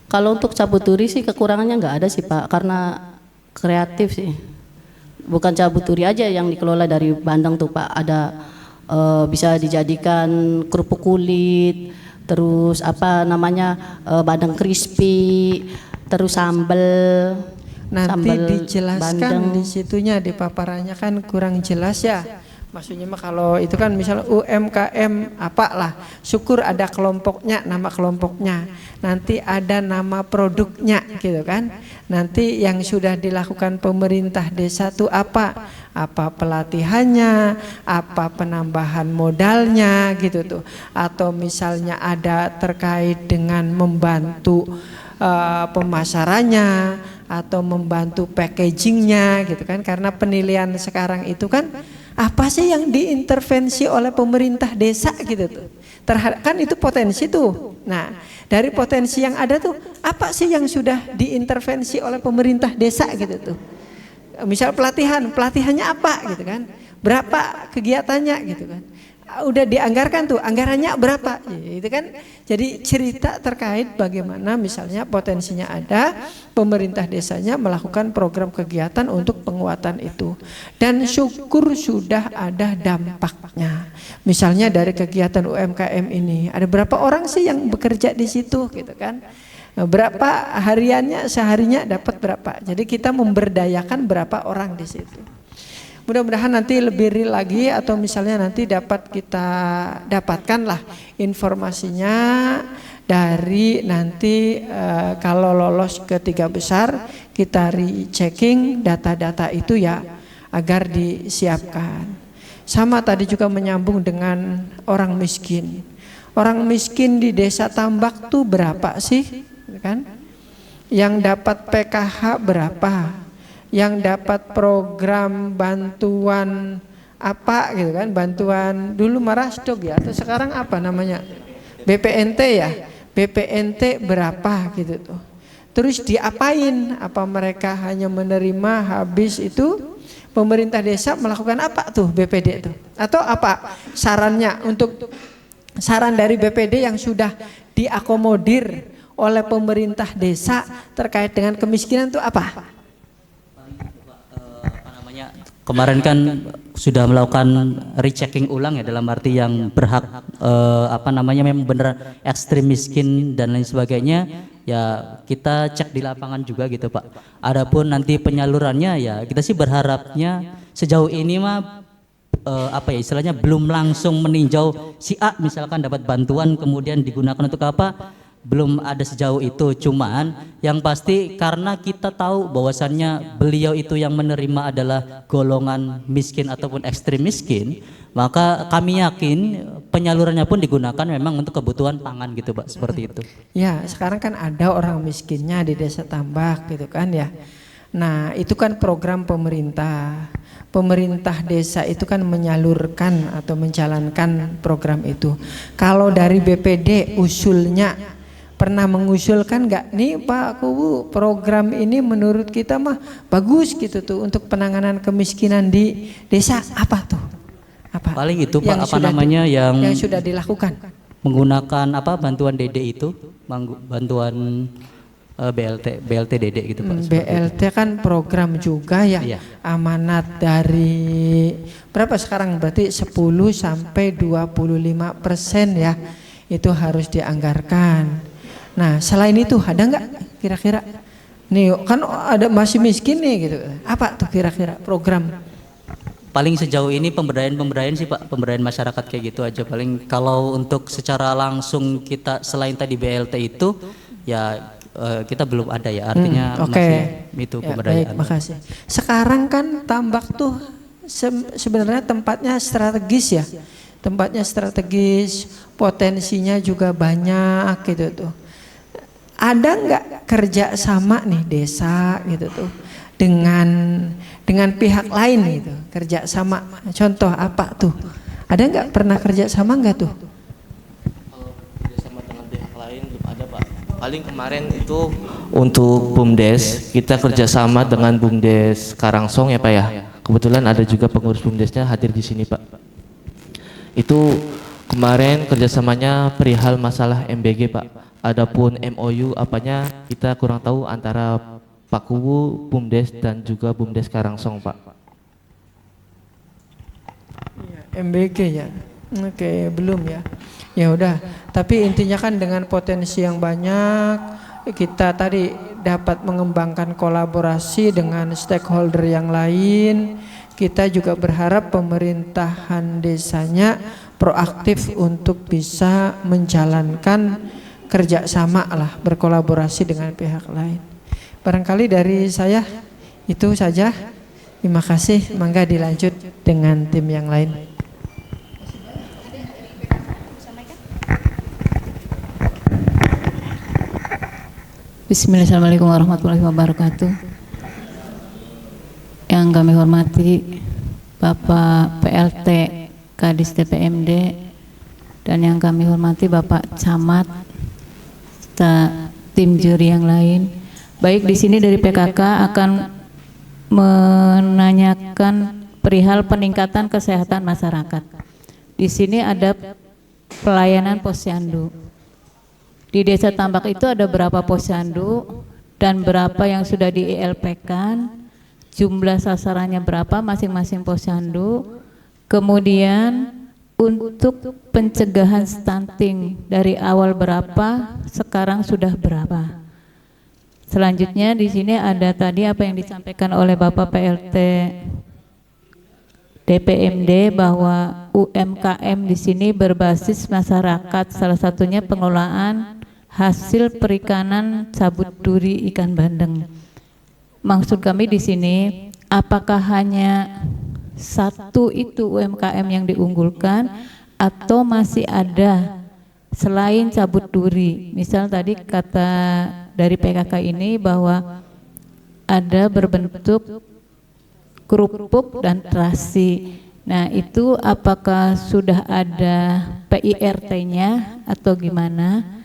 Kalau untuk cabut turi sih kekurangannya nggak ada sih Pak, karena kreatif sih. Bukan cabut turi aja yang dikelola dari Bandeng tuh Pak, ada bisa dijadikan kerupuk kulit, terus apa namanya bandeng crispy, terus sambel. Nanti sambel dijelaskan bandeng. di situnya, di paparannya kan kurang jelas ya. Maksudnya mah kalau itu kan misalnya UMKM apalah, syukur ada kelompoknya, nama kelompoknya. Nanti ada nama produknya gitu kan. Nanti yang sudah dilakukan pemerintah desa itu apa? Apa pelatihannya, apa penambahan modalnya gitu tuh. Atau misalnya ada terkait dengan membantu pemasarannya atau membantu packagingnya gitu kan. Karena penilaian sekarang itu kan apa sih yang diintervensi oleh pemerintah desa gitu tuh, kan itu potensi tuh. Nah dari potensi yang ada tuh apa sih yang sudah diintervensi oleh pemerintah desa gitu tuh. Misal pelatihannya apa gitu kan, berapa kegiatannya gitu kan, udah dianggarkan tuh, anggarannya berapa gitu kan. Jadi cerita terkait bagaimana misalnya potensinya ada, pemerintah desanya melakukan program kegiatan untuk penguatan itu, dan syukur sudah ada dampaknya. Misalnya dari kegiatan UMKM ini ada berapa orang sih yang bekerja di situ gitu kan, berapa hariannya, seharinya dapat berapa. Jadi kita memberdayakan berapa orang di situ. Mudah-mudahan nanti lebih real lagi, atau misalnya nanti dapat kita dapatkan lah informasinya dari nanti kalau lolos ke 3 besar kita rechecking data-data itu ya, agar disiapkan. Sama tadi juga menyambung dengan orang miskin. Orang miskin di desa Tambak tuh berapa sih kan? Yang dapat PKH berapa? Yang dapat program bantuan apa gitu kan, bantuan dulu Marasdog ya, atau sekarang apa namanya, BPNT ya, BPNT berapa gitu tuh. Terus diapain, apa mereka hanya menerima, habis itu pemerintah desa melakukan apa tuh BPD itu, atau apa sarannya, untuk saran dari BPD yang sudah diakomodir oleh pemerintah desa terkait dengan kemiskinan itu apa? Kemarin kan sudah melakukan rechecking ulang ya, dalam arti yang berhak memang benar ekstrim miskin dan lain sebagainya ya, kita cek di lapangan juga gitu Pak. Adapun nanti penyalurannya ya kita sih berharapnya sejauh ini mah istilahnya belum langsung meninjau si A misalkan dapat bantuan kemudian digunakan untuk apa, belum ada sejauh itu. Cuman yang pasti karena kita tahu bahwasannya beliau itu yang menerima adalah golongan miskin ataupun ekstrim miskin, maka kami yakin penyalurannya pun digunakan memang untuk kebutuhan pangan gitu Pak, seperti itu. Ya sekarang kan ada orang miskinnya di desa Tambak gitu kan ya. Nah itu kan program pemerintah. Pemerintah desa itu kan menyalurkan atau menjalankan program itu. Kalau dari BPD usulnya pernah mengusulkan nggak, nih Pak Kubu program ini menurut kita mah bagus gitu tuh untuk penanganan kemiskinan di desa, apa tuh? Apa? Paling itu Pak yang sudah dilakukan menggunakan bantuan DD itu, bantuan BLT DD gitu Pak. BLT kan program juga ya, iya. Amanat dari berapa sekarang, berarti 10 sampai 25% ya itu harus dianggarkan. Nah selain itu ada nggak kira-kira, nih kan ada masih miskin nih gitu, apa tuh kira-kira program? Paling sejauh ini pemberdayaan sih Pak, pemberdayaan masyarakat kayak gitu aja paling. Kalau untuk secara langsung kita selain tadi BLT itu ya kita belum ada ya, artinya masih itu ya, pemberdayaan. Baik, makasih. Sekarang kan Tambak tuh sebenarnya tempatnya strategis ya, tempatnya strategis, potensinya juga banyak gitu tuh. Ada nggak kerja sama nih desa gitu tuh dengan pihak lain gitu, kerja sama, contoh apa tuh, ada nggak, pernah kerja sama nggak tuh? Kalau kerja sama dengan pihak lain belum ada Pak. Paling kemarin itu untuk BUMDes kita kerjasama dengan BUMDes Karangsong ya Pak ya, Kebetulan ada juga pengurus BUMDesnya hadir di sini, Pak. Itu kemarin kerjasamanya perihal masalah MBG, Pak. Adapun MOU apanya kita kurang tahu antara Pak Kuwu, BUMDes dan juga BUMDes Karangsong, Pak. MBG ya. Oke, belum ya. Ya udah, tapi intinya kan dengan potensi yang banyak kita tadi dapat mengembangkan kolaborasi dengan stakeholder yang lain. Kita juga berharap pemerintahan desanya proaktif untuk bisa menjalankan kerjasama lah, berkolaborasi dengan pihak lain. Barangkali dari saya itu saja. Terima kasih. Mangga dilanjut dengan tim yang lain. Bismillahirrahmanirrahim warahmatullahi wabarakatuh. Yang kami hormati Bapak PLT Kadis TPMD dan yang kami hormati Bapak Camat serta tim juri yang lain. Baik, di sini dari PKK akan menanyakan perihal peningkatan kesehatan masyarakat. Di sini ada pelayanan posyandu. Di Desa Tambak itu ada berapa posyandu dan berapa yang sudah di ILP-kan, jumlah sasarannya berapa masing-masing posyandu, kemudian untuk pencegahan stunting dari awal berapa, sekarang sudah berapa. Selanjutnya di sini ada tadi apa yang disampaikan oleh Bapak PLT DPMD bahwa UMKM di sini berbasis masyarakat, salah satunya pengelolaan hasil perikanan sabut duri ikan bandeng. Maksud kami di sini, apakah hanya satu itu UMKM yang diunggulkan atau masih ada selain cabut duri? Misal tadi kata dari PKK ini bahwa ada berbentuk kerupuk dan terasi. Nah, itu apakah sudah ada PIRT-nya atau gimana?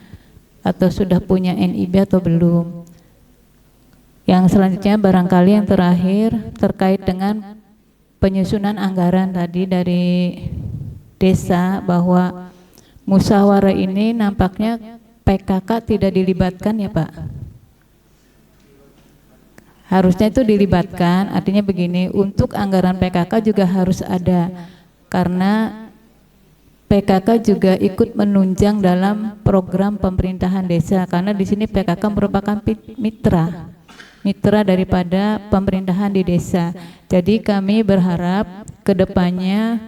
Atau sudah punya NIB atau belum? Yang selanjutnya barangkali yang terakhir terkait dengan penyusunan anggaran tadi dari desa, bahwa musyawarah ini nampaknya PKK tidak dilibatkan ya Pak? Harusnya itu dilibatkan, artinya begini, untuk anggaran PKK juga harus ada, karena PKK juga ikut menunjang dalam program pemerintahan desa, karena di sini PKK merupakan mitra daripada pemerintahan di desa. Jadi kami berharap kedepannya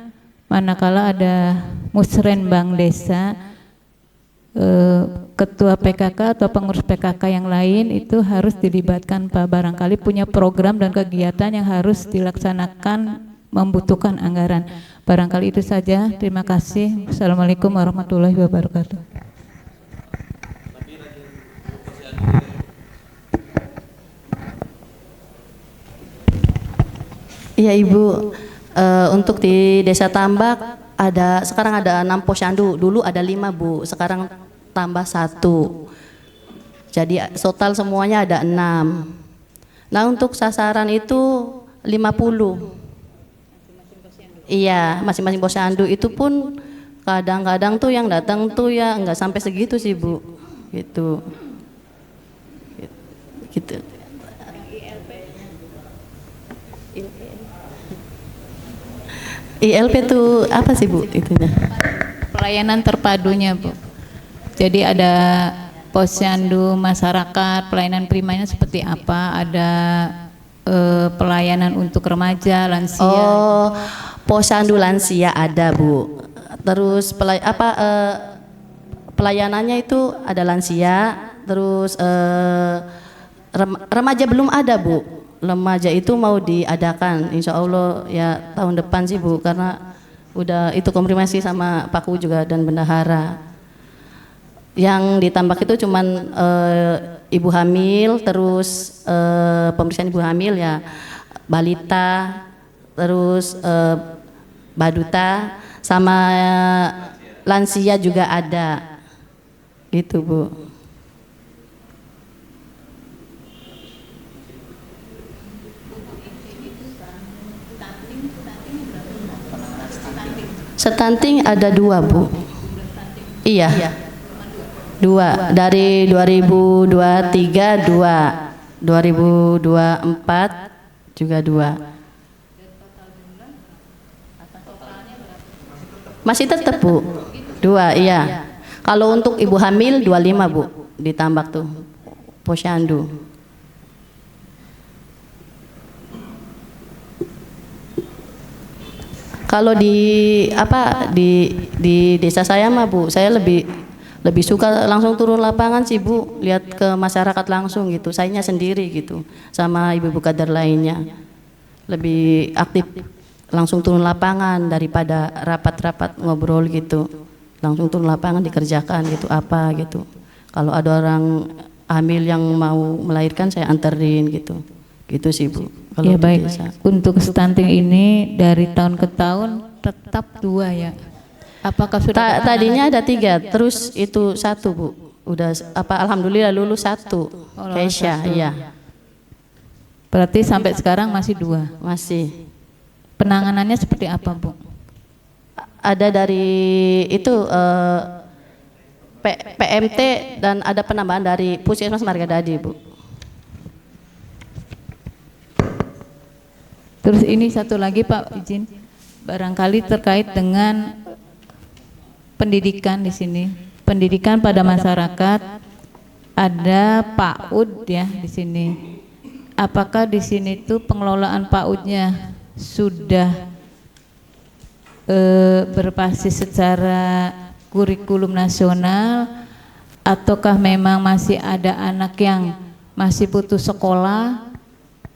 manakala ada musrenbang desa, ketua PKK atau pengurus PKK yang lain itu harus dilibatkan Pak. Barangkali punya program dan kegiatan yang harus dilaksanakan membutuhkan anggaran. Barangkali itu saja. Terima kasih. Assalamualaikum warahmatullahi wabarakatuh. Iya Ibu, untuk di Desa Tambak sekarang ada 6 posyandu. Dulu ada 5 Bu, sekarang tambah 1. Jadi total semuanya ada 6. Nah, untuk sasaran itu 50. Iya, masing-masing posyandu itu pun kadang-kadang tuh yang datang tuh ya nggak sampai segitu sih Bu, gitu. Gitu. ILP itu apa sih Bu itunya? Pelayanan terpadunya Bu. Jadi ada posyandu masyarakat, pelayanan primanya seperti apa? Ada pelayanan untuk remaja, lansia. Oh, posyandu lansia ada Bu. Terus pelayanannya itu ada lansia. Terus remaja belum ada Bu. Remaja itu mau diadakan, insya Allah ya tahun depan sih Bu, karena udah itu konfirmasi sama Pak Ku juga dan bendahara. Yang ditambah itu cuman ibu hamil, terus pemeriksaan ibu hamil ya, balita, terus baduta, sama lansia juga ada, gitu Bu. Stunting ada 2 Bu. Iya. 2 dari 2023 2, 2024 juga 2. Masih tetap Bu, 2 iya. Kalau untuk ibu hamil 25 Bu, ditambah tuh posyandu. Kalau di desa saya mah Bu, saya lebih suka langsung turun lapangan sih Bu, lihat ke masyarakat langsung gitu. Sayanya sendiri gitu, sama ibu-ibu kader lainnya. Lebih aktif langsung turun lapangan daripada rapat-rapat ngobrol gitu. Langsung turun lapangan dikerjakan gitu apa gitu. Kalau ada orang hamil yang mau melahirkan saya anterin gitu. Gitu sih Bu. Kalau Ya baik. desa. Untuk stunting ini dari tahun ke tahun tetap 2 ya. Apakah sudah Tadinya ada 3, terus itu 1 Bu. Udah alhamdulillah lulus 1. Keisha, iya. Berarti sampai sekarang masih 2. Masih. Penanganannya seperti apa Bu? Ada dari itu PMT dan ada penambahan dari Puskesmas Margadadi Bu. Terus ini satu lagi Pak, izin, barangkali terkait dengan pendidikan di sini, pendidikan pada masyarakat, ada PAUD ya di sini. Apakah di sini tuh pengelolaan PAUD-nya sudah berbasis secara kurikulum nasional, ataukah memang masih ada anak yang masih putus sekolah?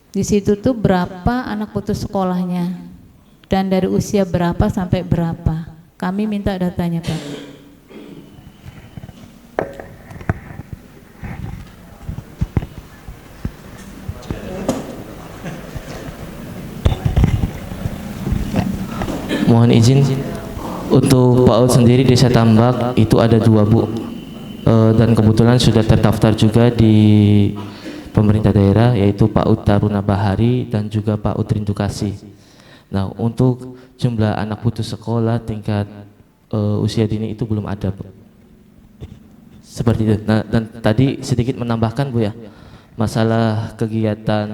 Di situ tuh berapa anak putus sekolahnya dan dari usia berapa sampai berapa? Kami minta datanya Pak. Mohon izin, untuk PAUD sendiri Desa Tambak itu ada 2 Bu, dan kebetulan sudah terdaftar juga di pemerintah daerah, yaitu PAUD Taruna Bahari dan juga PAUD Rindu Kasih. Nah, untuk jumlah anak putus sekolah tingkat usia dini itu belum ada Bu. Seperti itu. Nah, dan tadi sedikit menambahkan Bu ya, masalah kegiatan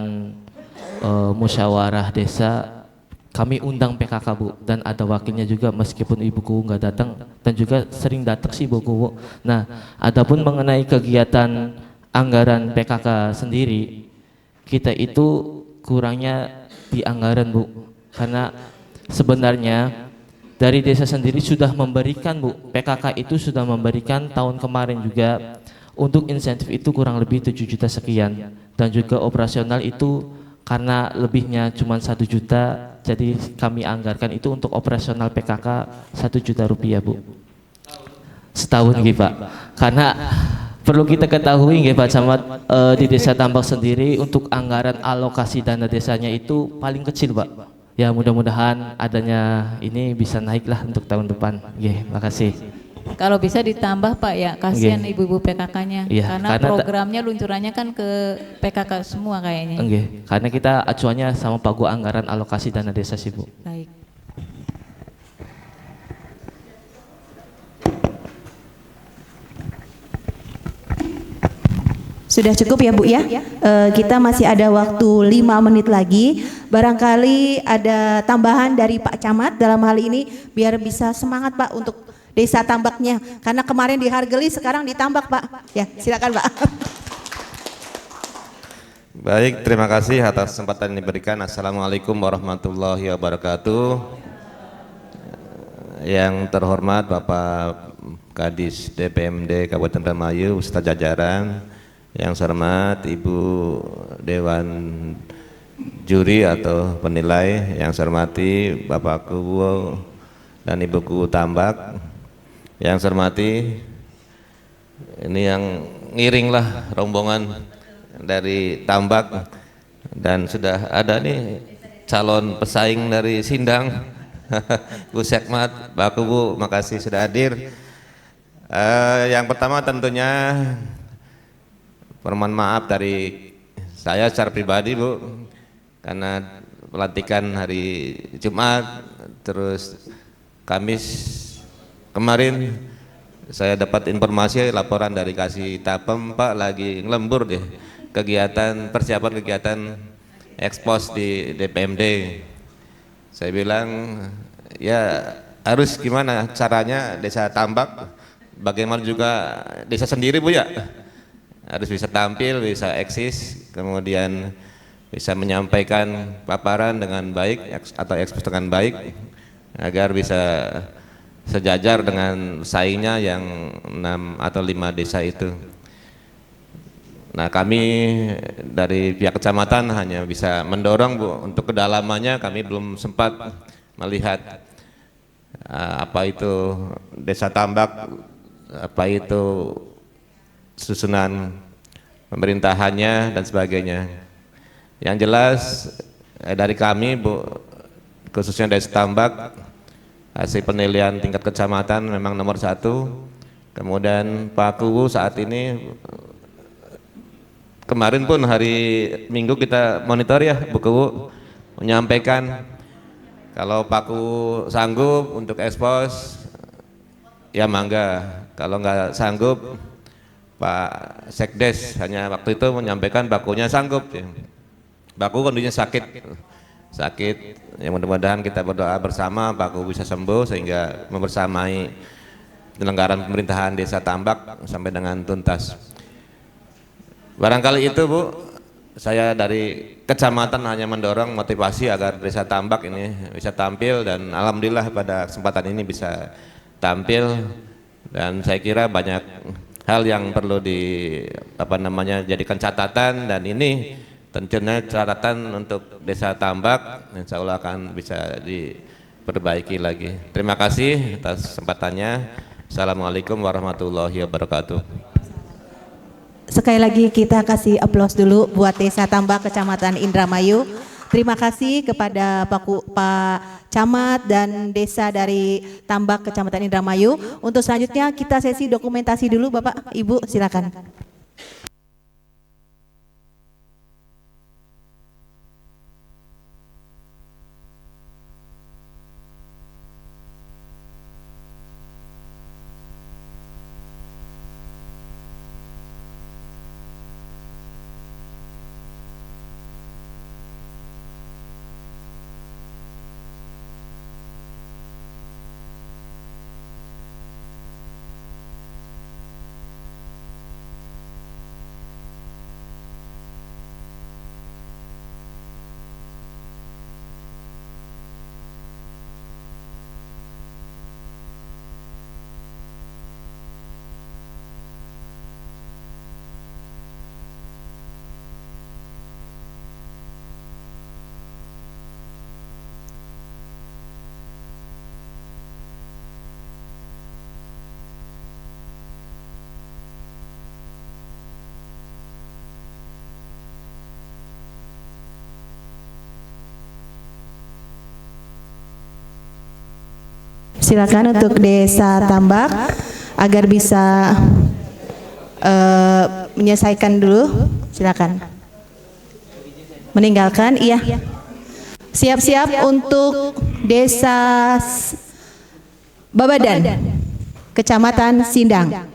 musyawarah desa, kami undang PKK Bu, dan ada wakilnya juga meskipun ibuku nggak datang, dan juga sering datang sih ibuku Bu. Nah, adapun mengenai kegiatan anggaran PKK sendiri, kita itu kurangnya di anggaran Bu, karena sebenarnya dari desa sendiri sudah memberikan Bu, PKK itu sudah memberikan tahun kemarin juga untuk insentif itu kurang lebih 7 juta sekian, dan juga operasional itu karena lebihnya cuma 1 juta, jadi kami anggarkan itu untuk operasional PKK 1 juta rupiah Bu, setahun gitu Pak. Karena perlu kita ketahui nggih Pak Camat, di Desa Tambak sendiri untuk anggaran alokasi dana desanya itu paling kecil Pak. Ya mudah-mudahan adanya ini bisa naik lah untuk tahun depan. Nggih, makasih. Kalau bisa ditambah Pak ya, kasihan Nggih. ibu-ibu PKK-nya. Iya, karena programnya luncurannya kan ke PKK semua kayaknya. Nggih, karena kita acuannya sama Pagu anggaran alokasi dana desa sih Bu. Baik. Sudah cukup ya Bu ya. Kita masih ada waktu 5 menit lagi. Barangkali ada tambahan dari Pak Camat dalam hal ini biar bisa semangat Pak untuk Desa Tambaknya. Karena kemarin di Hargeli, sekarang di Tambak Pak. Ya silakan Pak. Baik, terima kasih atas kesempatan yang diberikan. Assalamualaikum warahmatullahi wabarakatuh. Yang terhormat Bapak Kadis DPMD Kabupaten Indramayu, beserta jajaran. Yang saya hormat Ibu Dewan Juri atau penilai, yang saya hormati Bapak Kuwo dan Ibuku Tambak. Yang saya hormati, ini yang ngiring lah rombongan dari Tambak, dan sudah ada nih calon pesaing dari Sindang, Bu Sekmat, Pak Kuwo, makasih sudah hadir. Yang pertama tentunya permohonan maaf dari saya secara pribadi Bu, karena pelantikan hari Jumat, terus Kamis kemarin saya dapat informasi laporan dari Kasih Tapem, Pak lagi ngelembur deh persiapan kegiatan ekspos di DPMD. Saya bilang ya harus gimana caranya Desa Tambak, bagaimana juga desa sendiri Bu ya, harus bisa tampil, bisa eksis, kemudian bisa menyampaikan paparan dengan baik atau ekspos dengan baik agar bisa sejajar dengan saingnya yang 6 atau 5 desa itu. Nah, kami dari pihak kecamatan hanya bisa mendorong Bu, untuk kedalamannya kami belum sempat melihat apa itu Desa Tambak, apa itu susunan pemerintahannya dan sebagainya. Yang jelas dari kami Bu, khususnya Desa Tambak, hasil penilaian tingkat kecamatan memang nomor 1. Kemudian Pak Kuwu saat ini, kemarin pun hari Minggu kita monitor ya Bu Kuwu, menyampaikan kalau Pak Kuwu sanggup untuk ekspos ya mangga, kalau nggak sanggup Pak Sekdes hanya waktu itu menyampaikan Pak Kuwunya sanggup. Pak Kuwu kondisinya sakit, yang mudah-mudahan kita berdoa bersama Pak Kuwu bisa sembuh sehingga membersamai penyelenggaraan pemerintahan Desa Tambak sampai dengan tuntas. Barangkali itu Bu, saya dari kecamatan hanya mendorong motivasi agar Desa Tambak ini bisa tampil, dan alhamdulillah pada kesempatan ini bisa tampil, dan saya kira banyak hal yang perlu jadikan catatan, dan ini tentunya catatan untuk Desa Tambak, insya Allah akan bisa diperbaiki lagi. Terima kasih atas kesempatannya. Assalamualaikum warahmatullahi wabarakatuh. Sekali lagi kita kasih aplaus dulu buat Desa Tambak Kecamatan Indramayu. Terima kasih kepada Pak Camat dan desa dari Tambak Kecamatan Indramayu. Untuk selanjutnya kita sesi dokumentasi dulu Bapak Ibu, silakan. Silakan untuk Desa Tambak agar bisa menyelesaikan dulu. Silakan. Meninggalkan, iya. Siap-siap untuk Desa Babadan, Kecamatan Sindang.